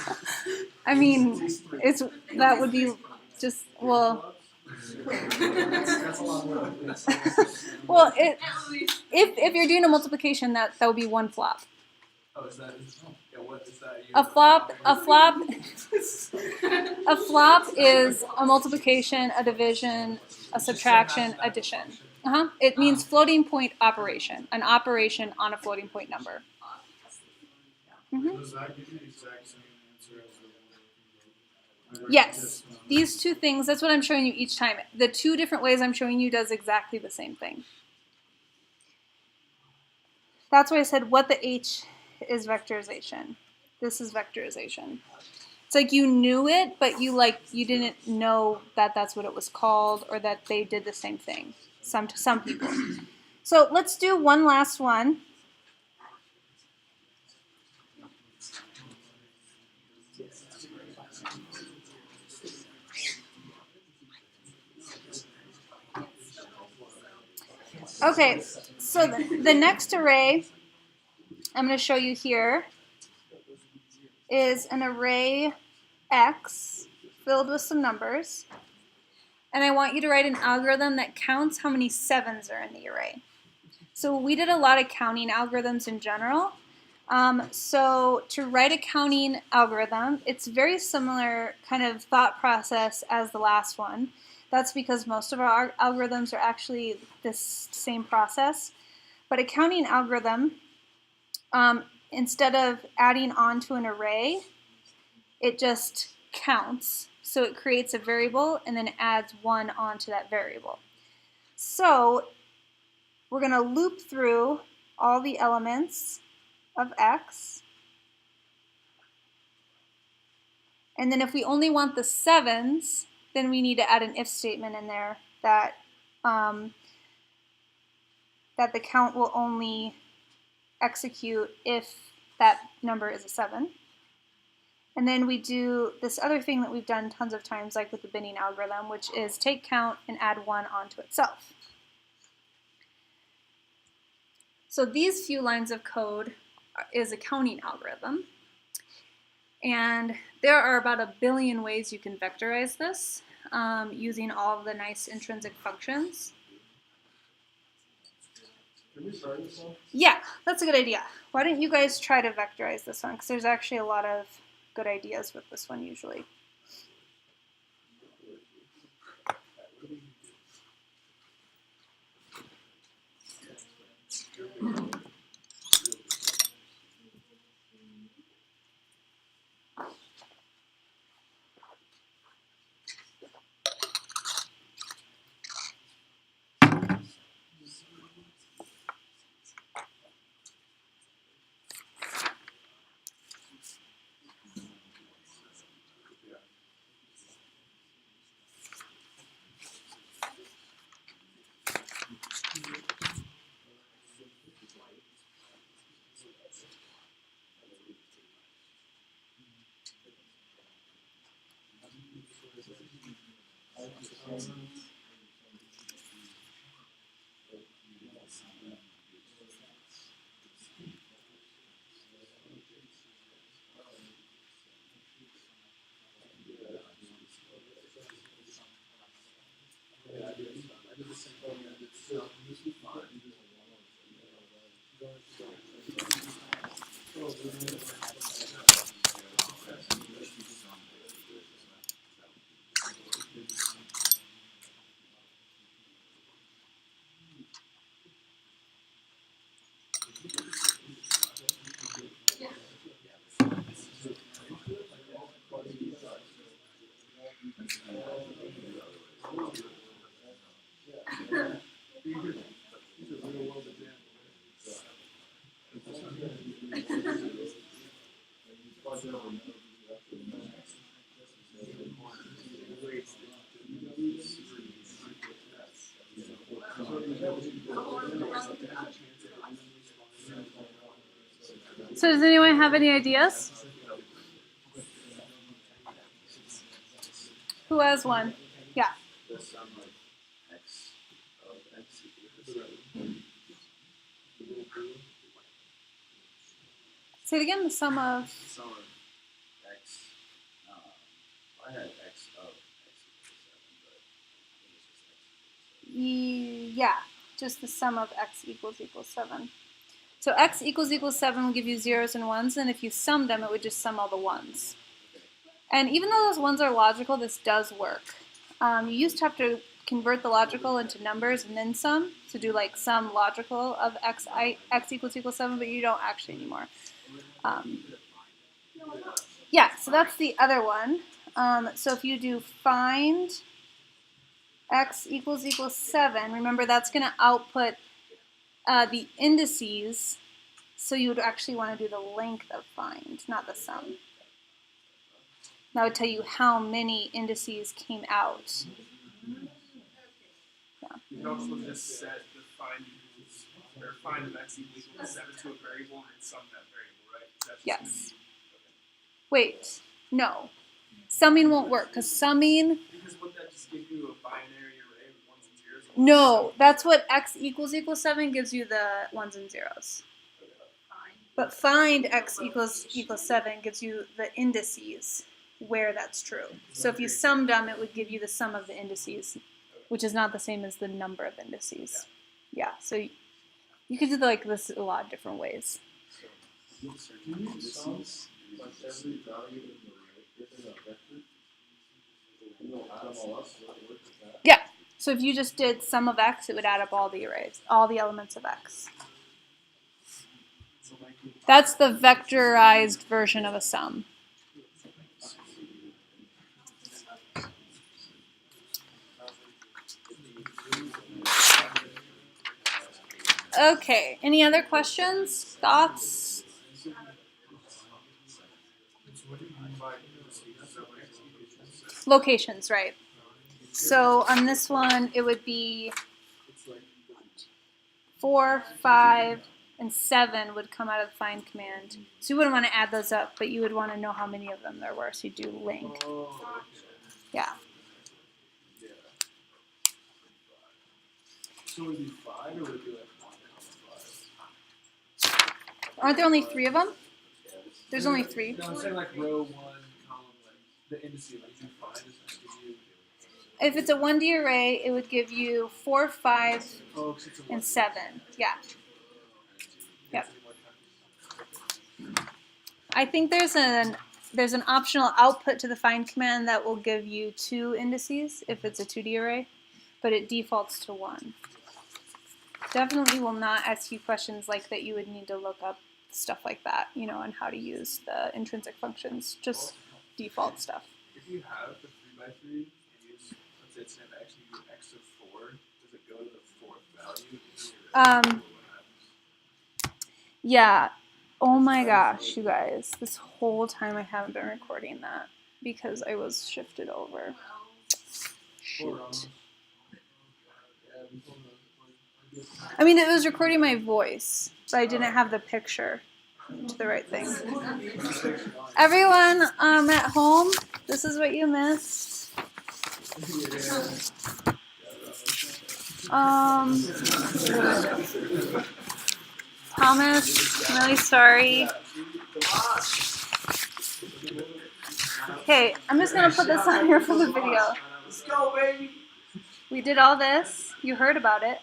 I mean, that would be just, well, That's a lot more. well, if you're doing a multiplication, that would be 1 flop. Oh, is that? Yeah, what is that? A flop is a multiplication, a division, a subtraction, addition. It means floating point operation, an operation on a floating point number. Does that give you the exact same answer as the one? Yes, these two things, that's what I'm showing you each time. The two different ways I'm showing you does exactly the same thing. That's why I said what the H is vectorization. This is vectorization. It's like you knew it, but you didn't know that that's what it was called or that they did the same thing. Some people. So let's do one last one. Okay, so the next array I'm going to show you here is an array X filled with some numbers. And I want you to write an algorithm that counts how many 7s are in the array. So we did a lot of counting algorithms in general. So to write a counting algorithm, it's very similar kind of thought process as the last one. That's because most of our algorithms are actually this same process. But a counting algorithm, instead of adding on to an array, it just counts. So it creates a variable and then adds 1 onto that variable. So we're going to loop through all the elements of X. And then if we only want the 7s, then we need to add an if statement in there that that the count will only execute if that number is a 7. And then we do this other thing that we've done tons of times, like with the binning algorithm, which is take count and add 1 onto itself. So these few lines of code is a counting algorithm. And there are about 1 billion ways you can vectorize this using all of the nice intrinsic functions. Can we start this one? Yeah, that's a good idea. Why don't you guys try to vectorize this one? Because there's actually a lot of good ideas with this one usually. So does anyone have any ideas? Who has one? Yeah. The sum of x of x equals 7. Say it again, the sum of... Sum of x, I had x of x equals 7, but I think it's just x equals 7. Yeah, just the sum of x equals 7. So x equals 7 will give you 0s and 1s, and if you sum them, it would just sum all the 1s. And even though those 1s are logical, this does work. You used to have to convert the logical into numbers and then sum, so do like sum logical of x equals 7, but you don't actually anymore. Yeah, so that's the other one. So if you do find x equals 7, remember that's going to output the indices, so you would actually want to do the length of find, not the sum. That would tell you how many indices came out. Yeah. You can also just set the find equals, or find of x equals 7 to a variable and sum that variable, right? That's just Yes. Wait, no. Summing won't work, because summing... Because wouldn't that just give you a binary array with 1s and 0s, and No, that's what x equals 7 gives you the ones and zeros. But find x equals 7 gives you the indices where that's true. So if you summed them, it would give you the sum of the indices, which is not the same as the number of indices. Yeah, so you could do like this a lot of different ways. Can you sum like every value in the within a vector? And you'll add them all up, so it works with that? Yeah. So if you just did sum of x, it would add up all the arrays, all the elements of x. That's the vectorized version of a sum. Okay, any other questions, thoughts? Locations, right. So on this one, it would be 4, 5, and 7 would come out of the find command. So you wouldn't want to add those up, but you would want to know how many of them there were. So you do link. Yeah. So would it be 5 or would it be like 1 Aren't there only 3 of them? There's only 3. No, I'm saying like row 1, column, like the indices, like you find is just give you. If it's a 1D array, it would give you 4, 5, Oh, 'cause it's a and 7. Yeah. Yep. I think there's an optional output to the find command that will give you 2 indices if it's a 2D array, but it defaults to 1. Definitely will not ask you questions like that. You would need to look up stuff like that, you know, and how to use the intrinsic functions. Just default stuff. If you have the 3x3 and use, let's say it's an x, and you use x of 4, does it go to the 4th value? Yeah. Oh my gosh, you guys. This whole time I haven't been recording that because I was shifted over. Shoot. I mean, it was recording my voice, but I didn't have the picture to the right thing. Everyone at home, this is what you missed. Thomas, I'm really sorry. Okay, I'm just gonna put this on here for the video. Let's go, baby! We did all this. You heard about it.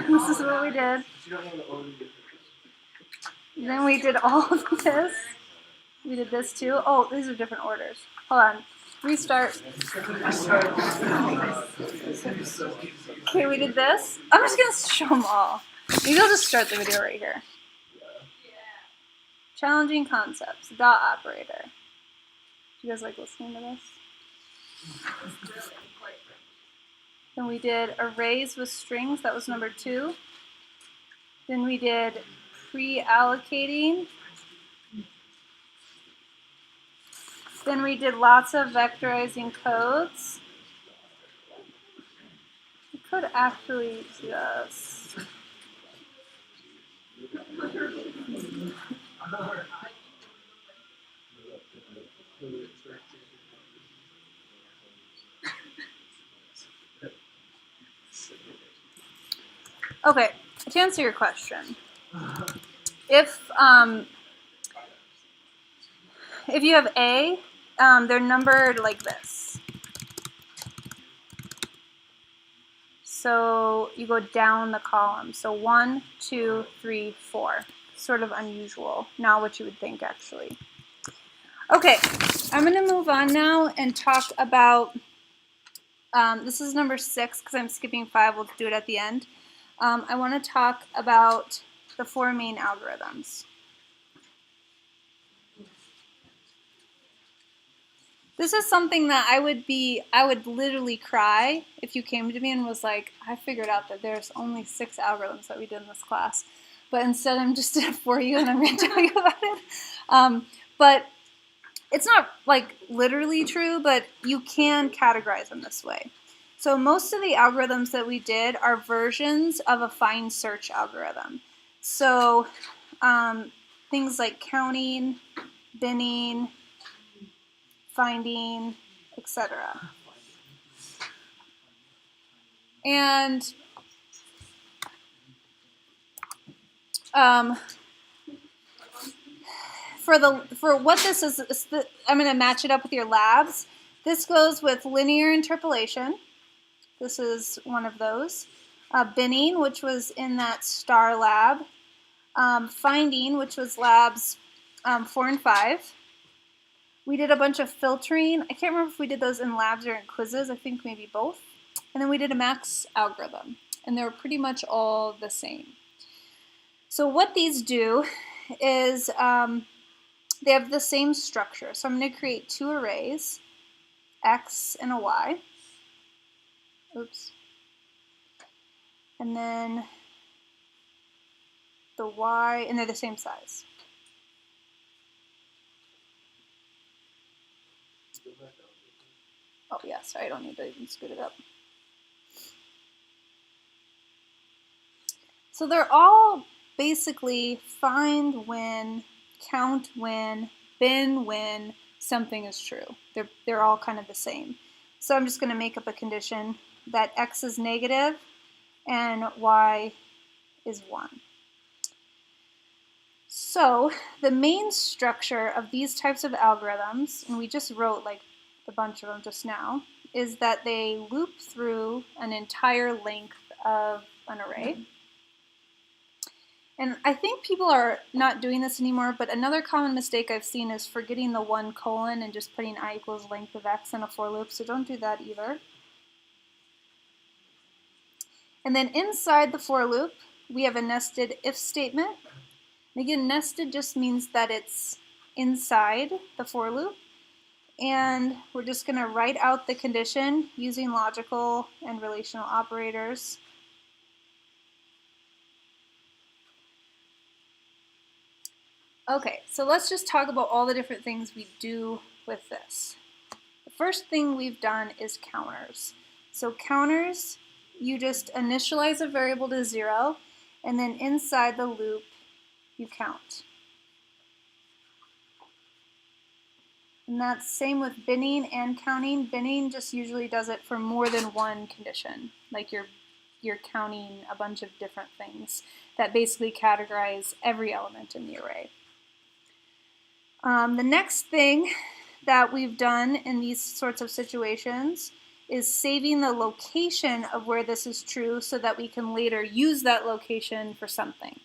This is what we did. Then we did all of this. We did this too. Oh, these are different orders. Hold on. Restart. Okay, we did this. I'm just going to show them all. Maybe I'll just start the video right here. Challenging concepts. Dot operator. Do you guys like listening to this? Then we did arrays with strings. That was number 2. Then we did pre-allocating. Then we did lots of vectorizing codes. We could actually just... Okay, to answer your question, if you have A, they're numbered like this. So you go down the column. So 1, 2, 3, 4. Sort of unusual. Not what you would think, actually. Okay, I'm going to move on now and talk about, this is number 6 because I'm skipping 5. We'll do it at the end. I want to talk about the 4 main algorithms. This is something that I would literally cry if you came to me and was like, I figured out that there's only 6 algorithms that we did in this class. But instead I'm just did it for you and I'm going to tell you about it. But it's not like literally true, but you can categorize them this way. So most of the algorithms that we did are versions of a find search algorithm. So things like counting, binning, finding, etc. And for what this is I'm going to match it up with your labs. This goes with linear interpolation. This is one of those. Binning, which was in that STAR lab. Finding, which was labs 4 and 5. We did a bunch of filtering. I can't remember if we did those in labs or in quizzes. I think maybe both. And then we did a max algorithm. And they were pretty much all the same. So what these do is they have the same structure. So I'm going to create 2 arrays, x and a y. Oops. And then the y, and they're the same size. Oh yeah, sorry, I don't need to even scoot it up. So they're all basically find when, count when, bin when something is true. They're all kind of the same. So I'm just going to make up a condition that x is negative and y is 1. So the main structure of these types of algorithms, and we just wrote like a bunch of them just now, is that they loop through an entire length of an array. And I think people are not doing this anymore, but another common mistake I've seen is forgetting the 1 colon and just putting I equals length of x in a for loop, so don't do that either. And then inside the for loop, we have a nested if statement. And again, nested just means that it's inside the for loop. And we're just going to write out the condition using logical and relational operators. Okay, so let's just talk about all the different things we do with this. The first thing we've done is counters. So counters, you just initialize a variable to 0, and then inside the loop, you count. And that's same with binning and counting. Binning just usually does it for more than one condition, like you're counting a bunch of different things that basically categorize every element in the array. The next thing that we've done in these sorts of situations is saving the location of where this is true so that we can later use that location for something.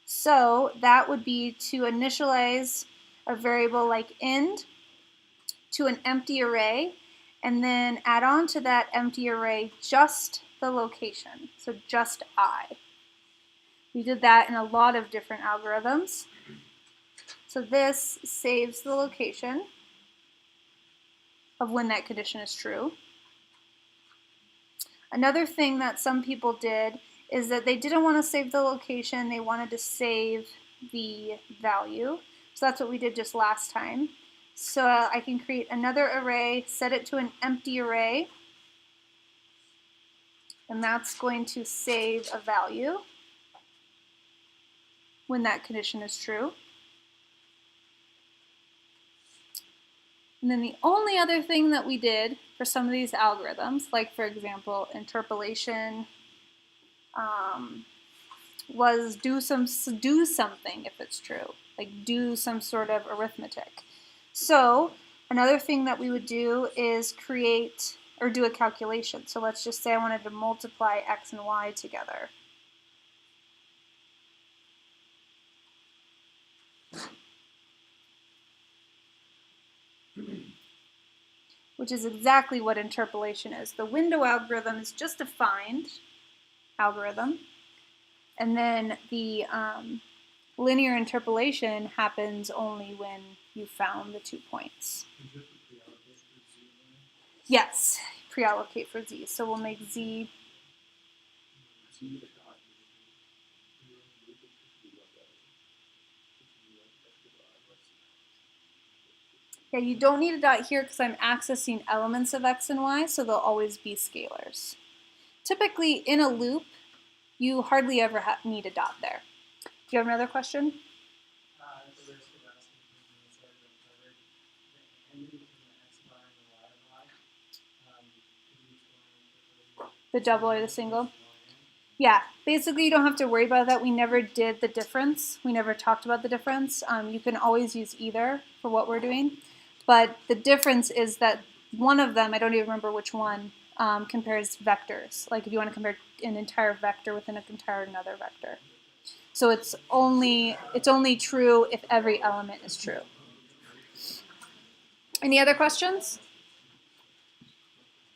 So that would be to initialize a variable like end to an empty array, and then add on to that empty array just the location, so just I. We did that in a lot of different algorithms. So this saves the location of when that condition is true. Another thing that some people did is that they didn't want to save the location, they wanted to save the value. So that's what we did just last time. So I can create another array, set it to an empty array, and that's going to save a value when that condition is true. And then the only other thing that we did for some of these algorithms, like for example interpolation, was do something if it's true, like do some sort of arithmetic. So another thing that we would do is create or do a calculation. So let's just say I wanted to multiply x and y together. Which is exactly what interpolation is. The window algorithm is just a find algorithm. And then the linear interpolation happens only when you found the 2 points. Yes, pre-allocate for z. So we'll make z. Yeah, you don't need a dot here because I'm accessing elements of x and y, so they'll always be scalars. Typically, in a loop, you hardly ever need a dot there. Do you have another question? The double or the single? Yeah, basically you don't have to worry about that. We never did the difference. We never talked about the difference. You can always use either for what we're doing. But the difference is that one of them, I don't even remember which one, compares vectors. Like if you want to compare an entire vector with an entire another vector. So it's only true if every element is true. Any other questions?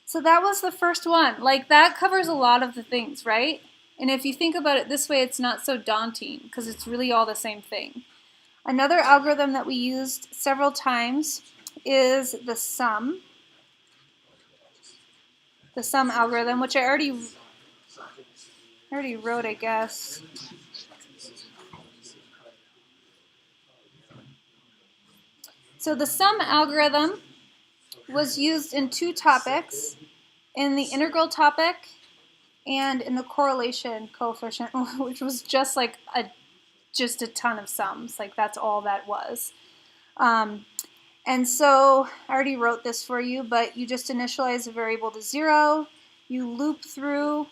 So that was the first one. Like that covers a lot of the things, right? And if you think about it this way, it's not so daunting because it's really all the same thing. Another algorithm that we used several times is the sum. The sum algorithm, which I already wrote, I guess. So the sum algorithm was used in two topics, in the integral topic and in the correlation coefficient, which was just like just a ton of sums. Like that's all that was. And so I already wrote this for you, but you just initialize a variable to 0. You loop through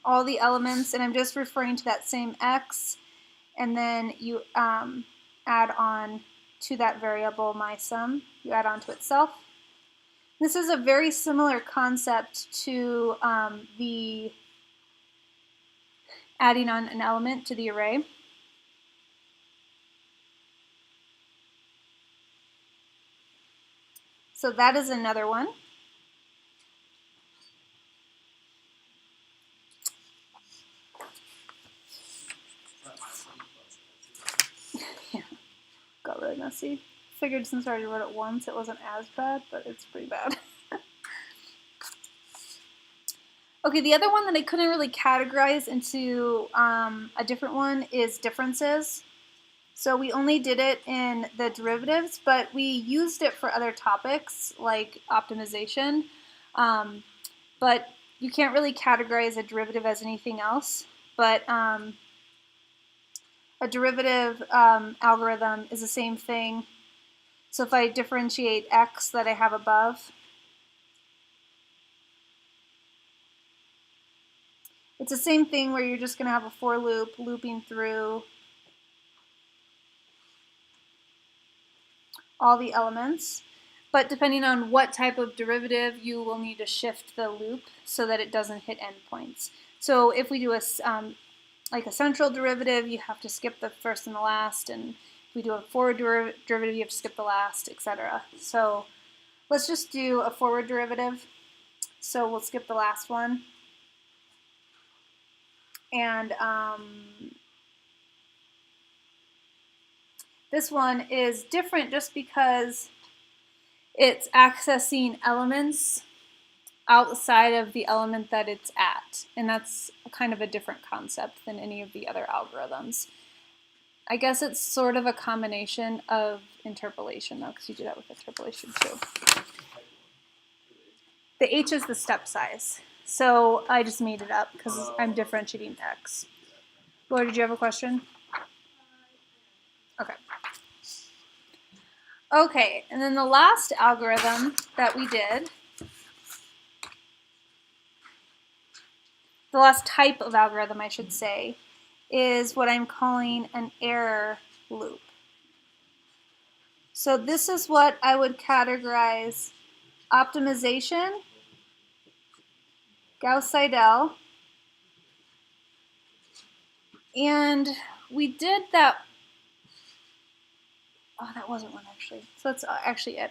all the elements, and I'm just referring to that same x, and then you add on to that variable my sum. You add on to itself. This is a very similar concept to the adding on an element to the array. So that is another one. Yeah, got really messy. Figured since I already wrote it once, it wasn't as bad, but it's pretty bad. Okay, the other one that I couldn't really categorize into a different one is differences. So we only did it in the derivatives, but we used it for other topics like optimization. But you can't really categorize a derivative as anything else. But a derivative algorithm is the same thing. So if I differentiate x that I have above, it's the same thing where you're just going to have a for loop looping through all the elements. But depending on what type of derivative, you will need to shift the loop so that it doesn't hit endpoints. So if we do like a central derivative, you have to skip the first and the last, and if we do a forward derivative, you have to skip the last, etc. So let's just do a forward derivative. So we'll skip the last one. And this one is different just because it's accessing elements outside of the element that it's at. And that's kind of a different concept than any of the other algorithms. I guess it's sort of a combination of interpolation, though, because you do that with interpolation too. The h is the step size. So I just made it up because I'm differentiating x. Laura, did you have a question? Okay. Okay, and then the last algorithm that we did, the last type of algorithm, I should say, is what I'm calling an error loop. So this is what I would categorize optimization, Gauss-Seidel, and we did that. Oh, that wasn't one actually. So that's actually it.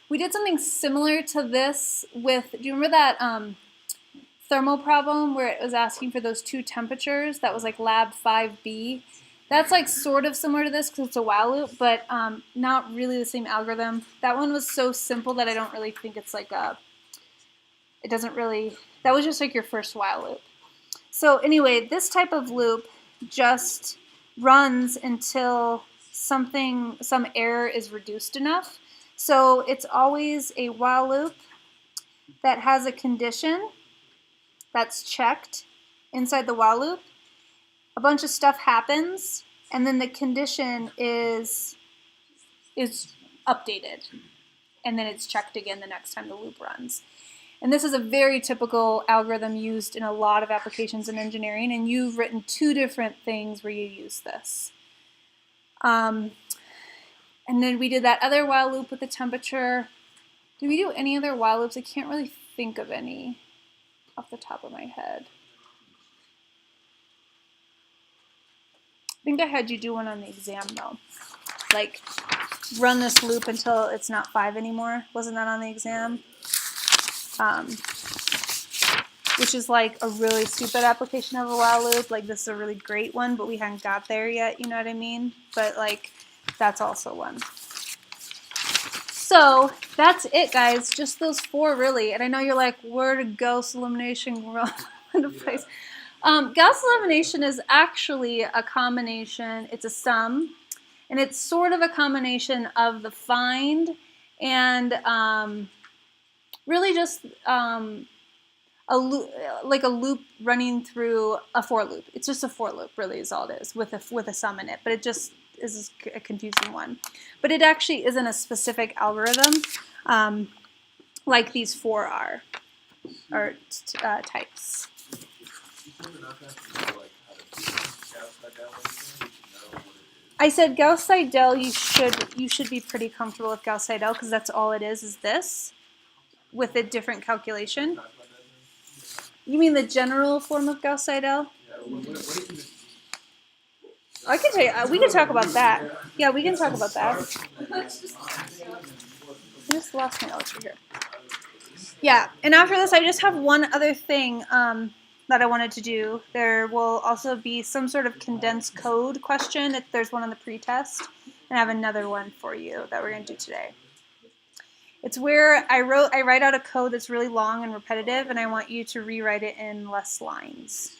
We did something similar to this with, do you remember that thermal problem where it was asking for those two temperatures? That was like lab 5B. That's like sort of similar to this because it's a while loop, but not really the same algorithm. That one was so simple that I don't really think it's like it doesn't really, that was just like your first while loop. So anyway, this type of loop just runs until some error is reduced enough. So it's always a while loop that has a condition that's checked inside the while loop. A bunch of stuff happens, and then the condition is updated, and then it's checked again the next time the loop runs. And this is a very typical algorithm used in a lot of applications in engineering, and you've written 2 different things where you use this. And then we did that other while loop with the temperature. Did we do any other while loops? I can't really think of any off the top of my head. I think I had you do one on the exam though. Like run this loop until it's not 5 anymore. Wasn't that on the exam? Which is like a really stupid application of a while loop. Like this is a really great one, but we hadn't got there yet, you know what I mean? But like that's also one. So that's it, guys. Just those 4 really. And I know you're like, where did Gauss elimination go into place? Gauss elimination is actually a combination. It's a sum, and it's sort of a combination of the find and really just a loop running through a for loop. It's just a for loop, really, is all it is, with a sum in it. But it just is a confusing one. But it actually isn't a specific algorithm like these 4 are, or types. I said Gauss-Seidel, you should be pretty comfortable with Gauss-Seidel because that's all it is this, with a different calculation. You mean the general form of Gauss-Seidel? I can tell you, we can talk about that. Yeah, we can talk about that. I just lost my notes here. Yeah, and after this, I just have one other thing that I wanted to do. There will also be some sort of condensed code question if there's one on the pre-test, and I have another one for you that we're going to do today. It's where I write out a code that's really long and repetitive, and I want you to rewrite it in less lines.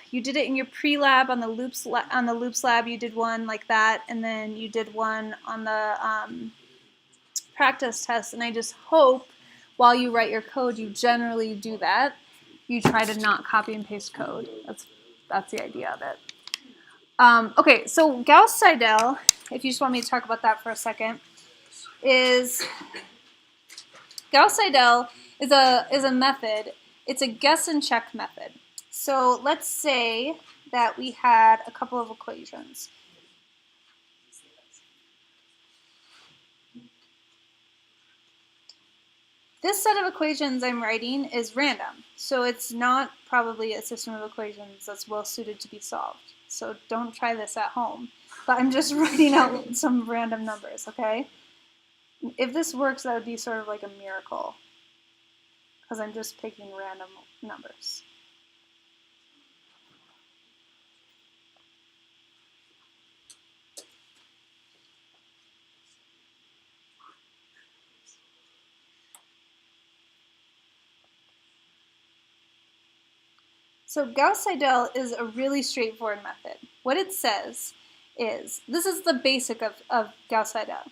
You did it in your pre-lab on the loops lab. You did one like that, and then you did one on the practice test. And I just hope while you write your code, you generally do that. You try to not copy and paste code. That's the idea of it. Okay, so Gauss-Seidel, if you just want me to talk about that for a second, is Gauss-Seidel is a method. It's a guess and check method. So let's say that we had a couple of equations. This set of equations I'm writing is random, so it's not probably a system of equations that's well suited to be solved. So don't try this at home. But I'm just writing out some random numbers, okay? If this works, that would be sort of like a miracle, because I'm just picking random numbers. So Gauss-Seidel is a really straightforward method. What it says is, this is the basic of Gauss-Seidel.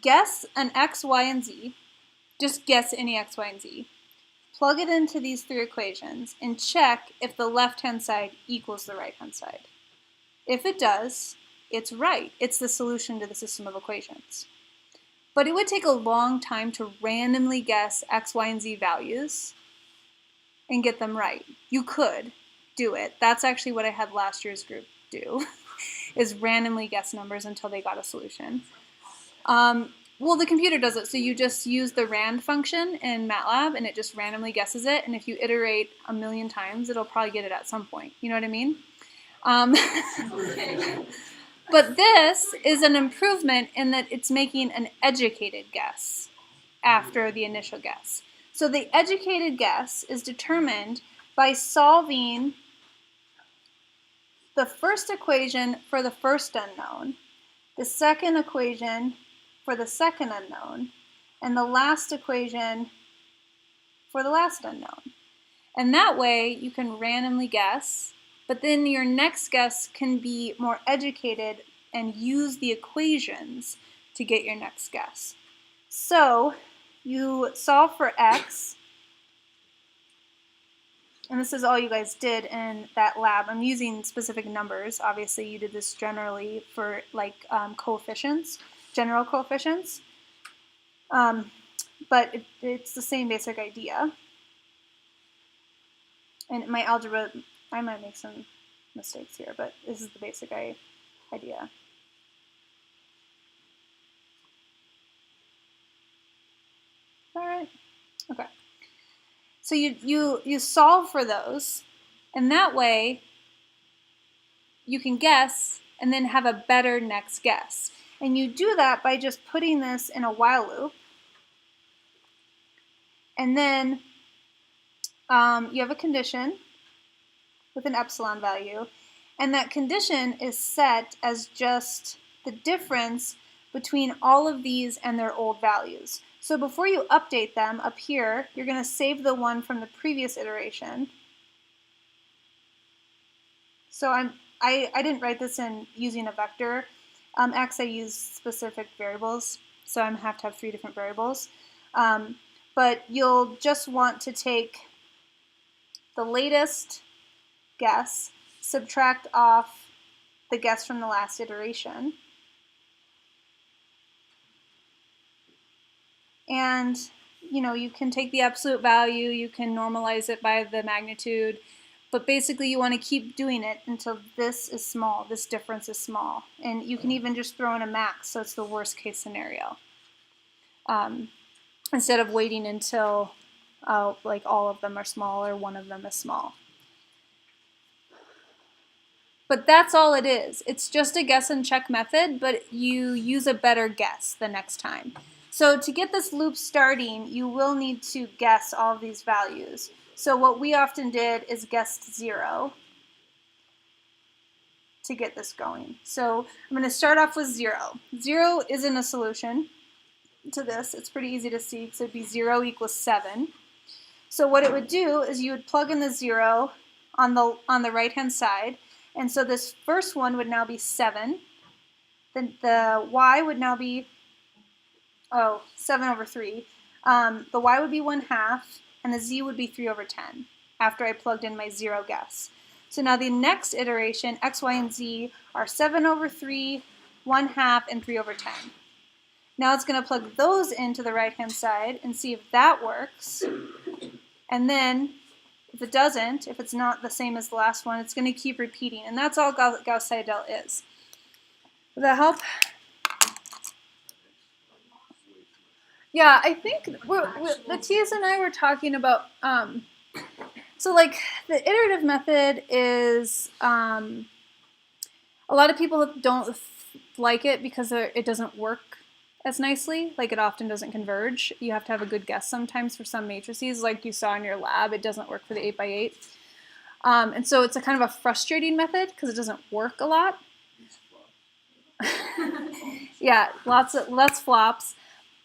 Guess an x, y, and z. Just guess any x, y, and z. Plug it into these 3 equations and check if the left-hand side equals the right-hand side. If it does, it's right. It's the solution to the system of equations. But it would take a long time to randomly guess x, y, and z values and get them right. You could do it. That's actually what I had last year's group do, is randomly guess numbers until they got a solution. Well, the computer does it, so you just use the rand function in MATLAB, and it just randomly guesses it, and if you iterate 1,000,000 times, it'll probably get it at some point. You know what I mean? But this is an improvement in that it's making an educated guess after the initial guess. So the educated guess is determined by solving the first equation for the first unknown, the second equation for the second unknown, and the last equation for the last unknown. And that way you can randomly guess, but then your next guess can be more educated and use the equations to get your next guess. So you solve for x, and this is all you guys did in that lab. I'm using specific numbers. Obviously, you did this generally for like coefficients, general coefficients. but it's the same basic idea. And my algebra, I might make some mistakes here, but this is the basic idea. All right. Okay. So you solve for those, and that way you can guess and then have a better next guess. And you do that by just putting this in a while loop, and then you have a condition with an epsilon value, and that condition is set as just the difference between all of these and their old values. So before you update them up here, you're going to save the one from the previous iteration. So I didn't write this in using a vector X. I used specific variables, so I'm going to have 3 different variables. But you'll just want to take the latest guess, subtract off the guess from the last iteration, and you can take the absolute value, you can normalize it by the magnitude, but basically you want to keep doing it until this is small, this difference is small, and you can even just throw in a max, so it's the worst case scenario, instead of waiting until like all of them are small or one of them is small. But that's all it is. It's just a guess and check method, but you use a better guess the next time. So to get this loop starting, you will need to guess all of these values. So what we often did is guessed 0 to get this going. So I'm going to start off with 0. 0 isn't a solution to this. It's pretty easy to see, because it would be 0 equals 7. So what it would do is you would plug in the 0 on the right-hand side. And so this first one would now be 7. Then the y would now be 7 over 3. The y would be 1/2, and the z would be 3 over 10 after I plugged in my 0 guess. So now the next iteration, x, y, and z, are 7 over 3, 1/2, and 3 over 10. Now it's going to plug those into the right-hand side and see if that works. And then if it doesn't, if it's not the same as the last one, it's going to keep repeating. And that's all Gauss-Seidel is. Does that help? Yeah, I think Matthias and I were talking about, so like the iterative method is, a lot of people don't like it because it doesn't work as nicely. Like, it often doesn't converge. You have to have a good guess sometimes for some matrices, like you saw in your lab. It doesn't work for the 8x8. And so it's a kind of a frustrating method because it doesn't work a lot. Yeah, lots flops.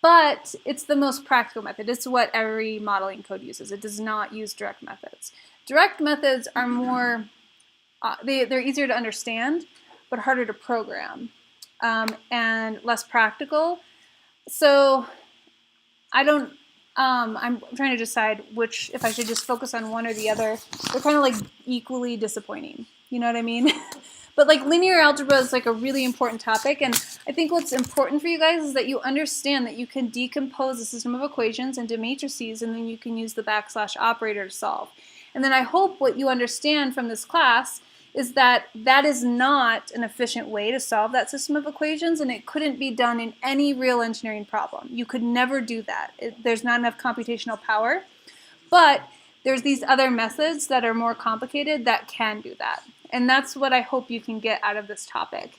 But it's the most practical method. It's what every modeling code uses. It does not use direct methods. Direct methods are more, they're easier to understand, but harder to program, and less practical. So I'm trying to decide if I should just focus on one or the other. They're kind of like equally disappointing. You know what I mean? But like linear algebra is like a really important topic, and I think what's important for you guys is that you understand that you can decompose a system of equations into matrices, and then you can use the / operator to solve. And then I hope what you understand from this class is that that is not an efficient way to solve that system of equations, and it couldn't be done in any real engineering problem. You could never do that. There's not enough computational power, but there's these other methods that are more complicated that can do that. And that's what I hope you can get out of this topic,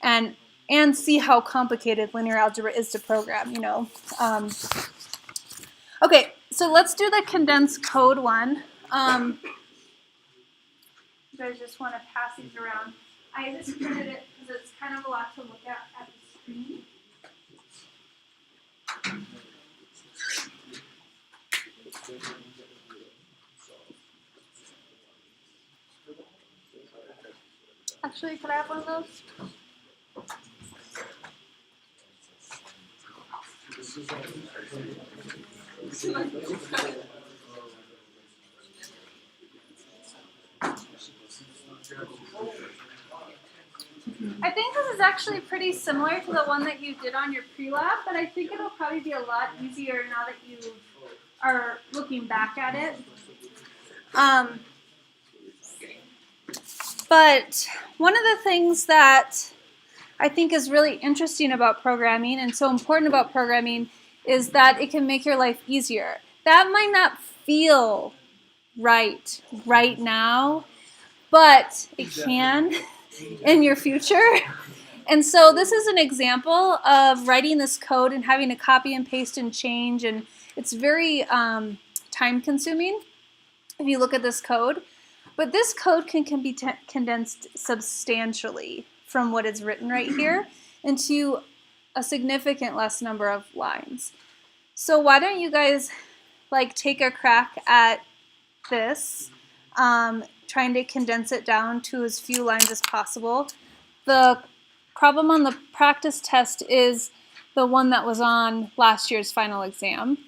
and see how complicated linear algebra is to program, you know. Okay, so let's do the condensed code one. You guys just want to pass these around. I just printed it because it's kind of a lot to look at the screen. Actually, could I have one of those? I think this is actually pretty similar to the one that you did on your pre-lab, but I think it'll probably be a lot easier now that you are looking back at it. But one of the things that I think is really interesting about programming and so important about programming is that it can make your life easier. That might not feel right now, but it can in your future. And so this is an example of writing this code and having to copy and paste and change, and it's very time consuming if you look at this code. But this code can be condensed substantially from what is written right here into a significant less number of lines. So why don't you guys take a crack at this, trying to condense it down to as few lines as possible. The problem on the practice test is the one that was on last year's final exam.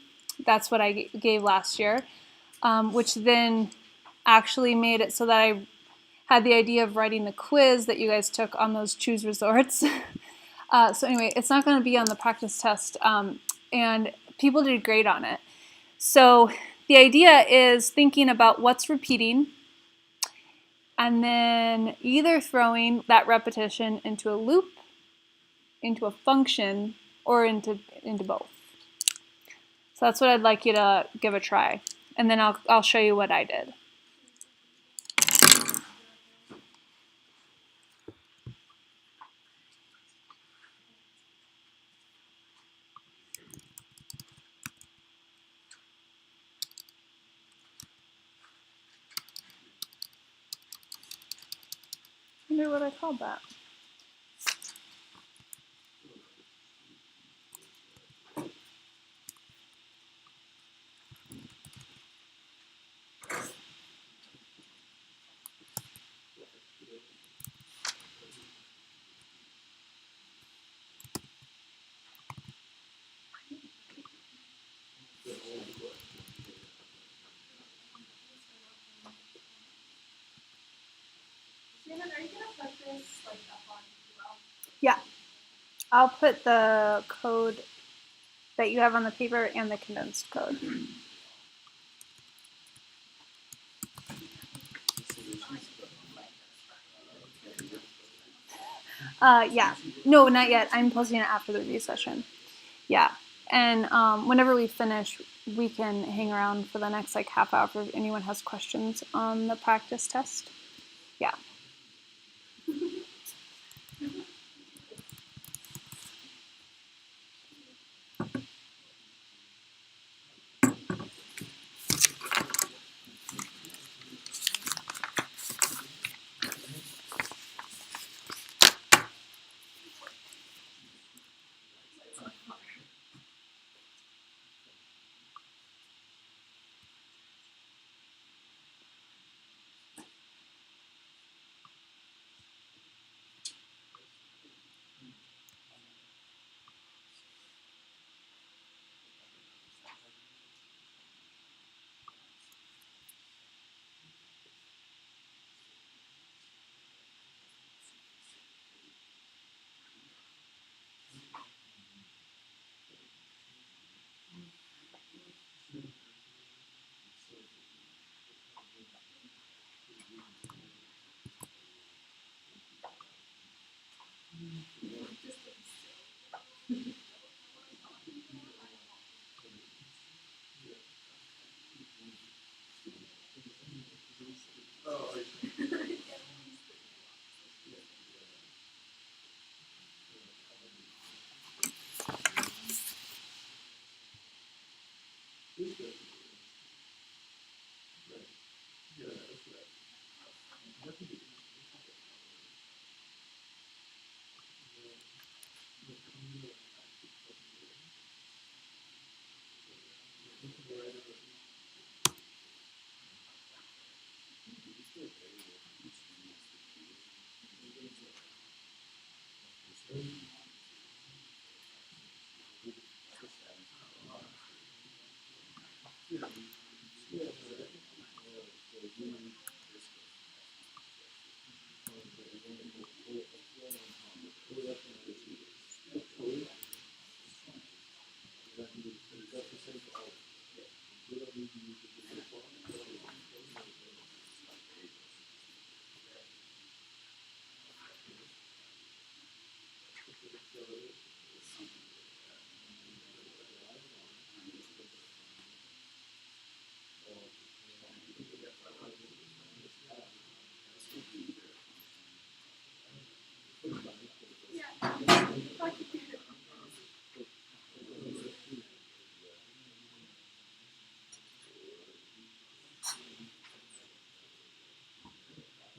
That's what I gave last year, which then actually made it so that I had the idea of writing the quiz that you guys took on those choose resorts. So anyway, it's not going to be on the practice test, and people did great on it. So the idea is thinking about what's repeating and then either throwing that repetition into a loop, into a function, or into both. So that's what I'd like you to give a try. And then I'll show you what I did. I wonder what I called that. Are you gonna put this up on UL? Yeah, I'll put the code that you have on the paper and the condensed code. Yeah, no, not yet. I'm posting it after the review session. Yeah, and whenever we finish, we can hang around for the next half hour if anyone has questions on the practice test. Yeah.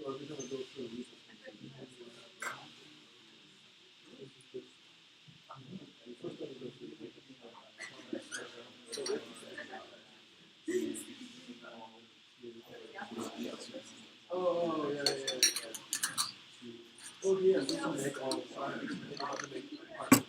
Or are we gonna go through these? Oh, yeah. Oh, yeah, we can make all the signs. We have to make part of it.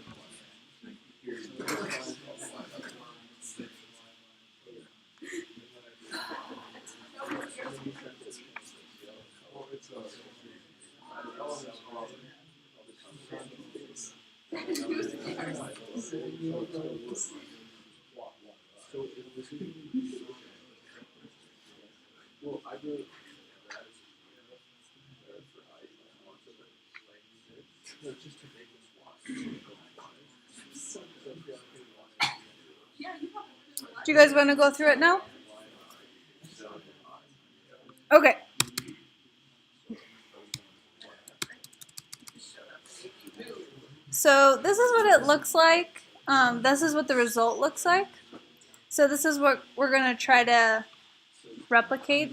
Well, I do. Just to make this watch. Do you guys want to go through it now? Okay. So this is what it looks like. This is what the result looks like. So this is what we're going to try to replicate.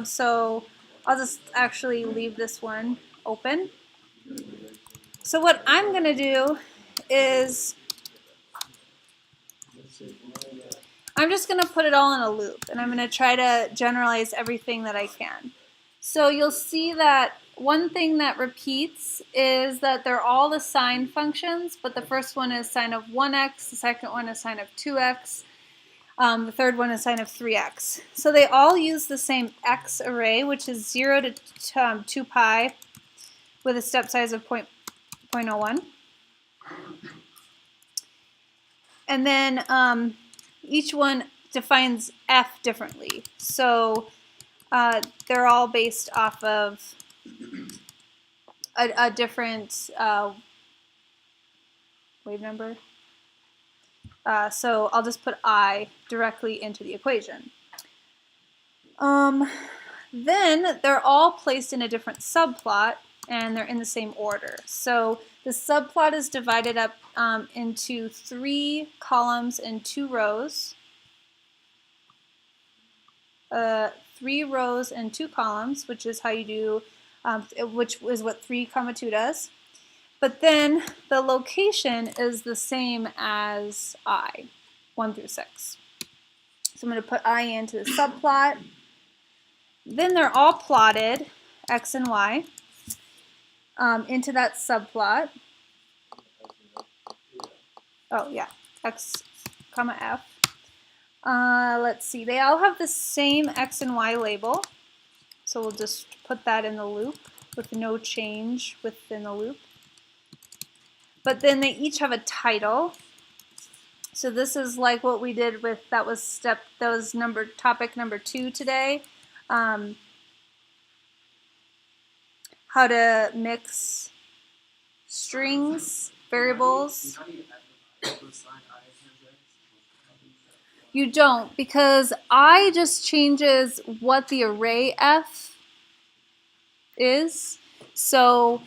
So I'll just actually leave this one open. So what I'm going to do is I'm just going to put it all in a loop, and I'm going to try to generalize everything that I can. So you'll see that one thing that repeats is that they're all the sine functions, but the first one is sine of 1x, the second one is sine of 2x, the third one is sine of 3x. So they all use the same x array, which is 0 to 2 pi with a step size of 0.01. And then each one defines f differently. So they're all based off of a different wave number. So I'll just put I directly into the equation. Then they're all placed in a different subplot, and they're in the same order. So the subplot is divided up into 3 columns and 2 rows. 3 rows and 2 columns, which is how you do, which is what 3, 2 does. But then the location is the same as I, 1 through 6. So I'm going to put I into the subplot. Then they're all plotted, x and y, into that subplot. Oh yeah, x, comma, f. Let's see, they all have the same x and y label. So we'll just put that in the loop with no change within the loop. But then they each have a title. So this is like what we did with, that was topic number 2 today. How to mix strings, variables. You don't, because I just changes what the array f is. So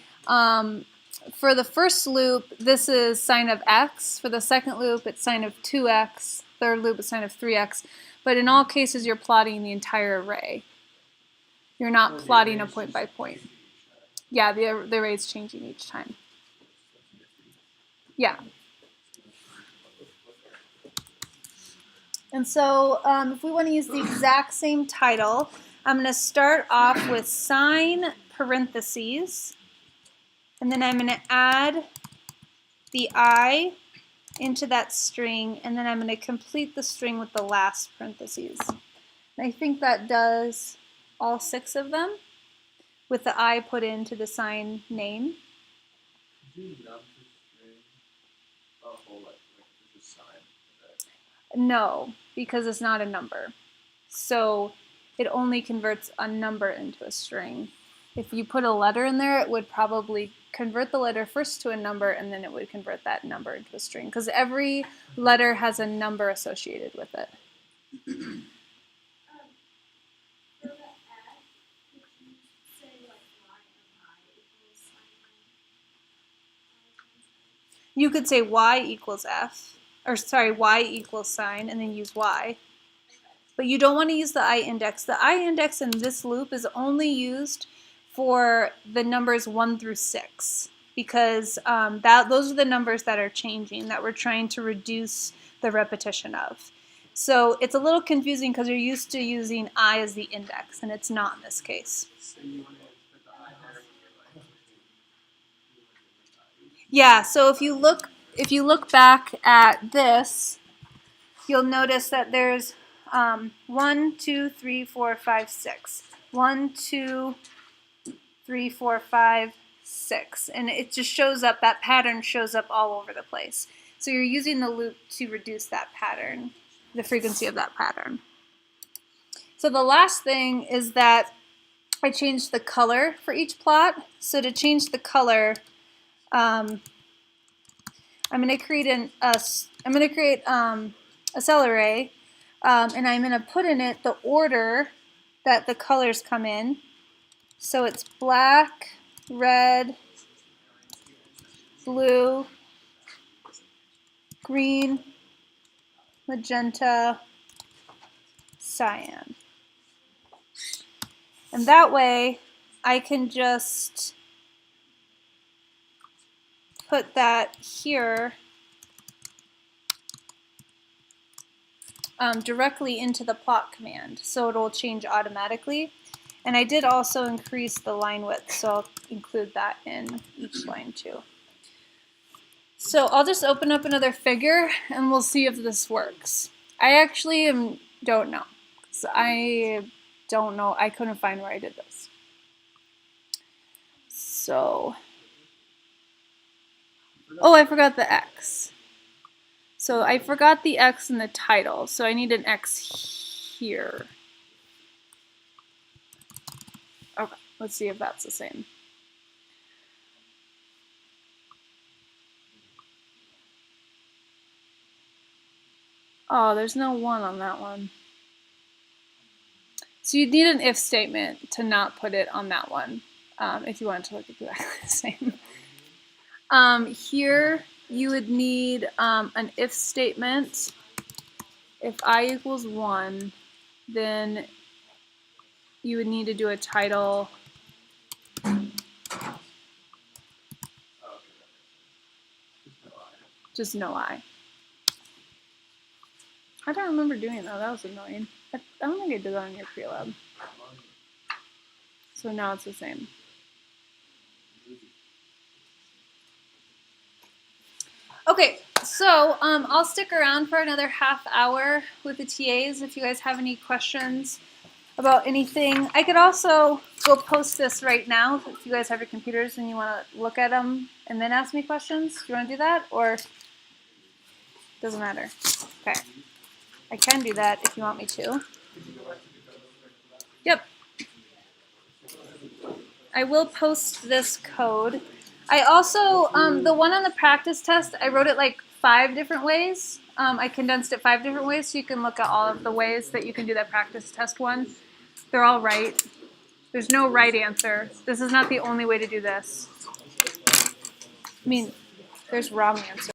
for the first loop, this is sine of x. For the second loop, it's sine of 2x. Third loop is sine of 3x. But in all cases, you're plotting the entire array. You're not plotting a point by point. Yeah, the array is changing each time. Yeah. And so if we want to use the exact same title, I'm going to start off with sine parentheses. And then I'm going to add the I into that string. And then I'm going to complete the string with the last parentheses. And I think that does all 6 of them with the I put into the sine name. No, because it's not a number. So it only converts a number into a string. If you put a letter in there, it would probably convert the letter first to a number, and then it would convert that number into a string, because every letter has a number associated with it. You could say y equals f, or sorry, y equals sine, and then use y. But you don't want to use the I index. The I index in this loop is only used for the numbers 1 through 6 because those are the numbers that are changing that we're trying to reduce the repetition of. So it's a little confusing because you're used to using I as the index, and it's not in this case. So you want to put the I there. Yeah, so if you look back at this, you'll notice that there's 1, 2, 3, 4, 5, 6. 1, 2, 3, 4, 5, 6. And it just shows up, that pattern shows up all over the place. So you're using the loop to reduce that pattern, the frequency of that pattern. So the last thing is that I changed the color for each plot. So to change the color, I'm going to create a cell array, and I'm going to put in it the order that the colors come in. So it's black, red, blue, green, magenta, cyan. And that way I can just put that here directly into the plot command, so it'll change automatically. And I did also increase the line width, so I'll include that in each line too. So I'll just open up another figure and we'll see if this works. I actually don't know. So I don't know. I couldn't find where I did this. So, oh, I forgot the X. So I forgot the X in the title, so I need an X here. Okay, let's see if that's the same. Oh, there's no 1 on that one. So you need an if statement to not put it on that one, if you want it to look exactly the same. Here you would need an if statement. If I equals 1, then you would need to do a title. Just no I. I don't remember doing that. That was annoying. I don't think I did that on your pre-lab. So now it's the same. Okay, so I'll stick around for another half hour with the TAs if you guys have any questions about anything. I could also go post this right now if you guys have your computers and you want to look at them and then ask me questions. Do you want to do that, or doesn't matter? Okay, I can do that if you want me to. Yep. I will post this code. I also, the one on the practice test, I wrote it like 5 different ways. I condensed it 5 different ways, so you can look at all of the ways that you can do that practice test one. They're all right. There's no right answer. This is not the only way to do this. I mean, there's wrong answer.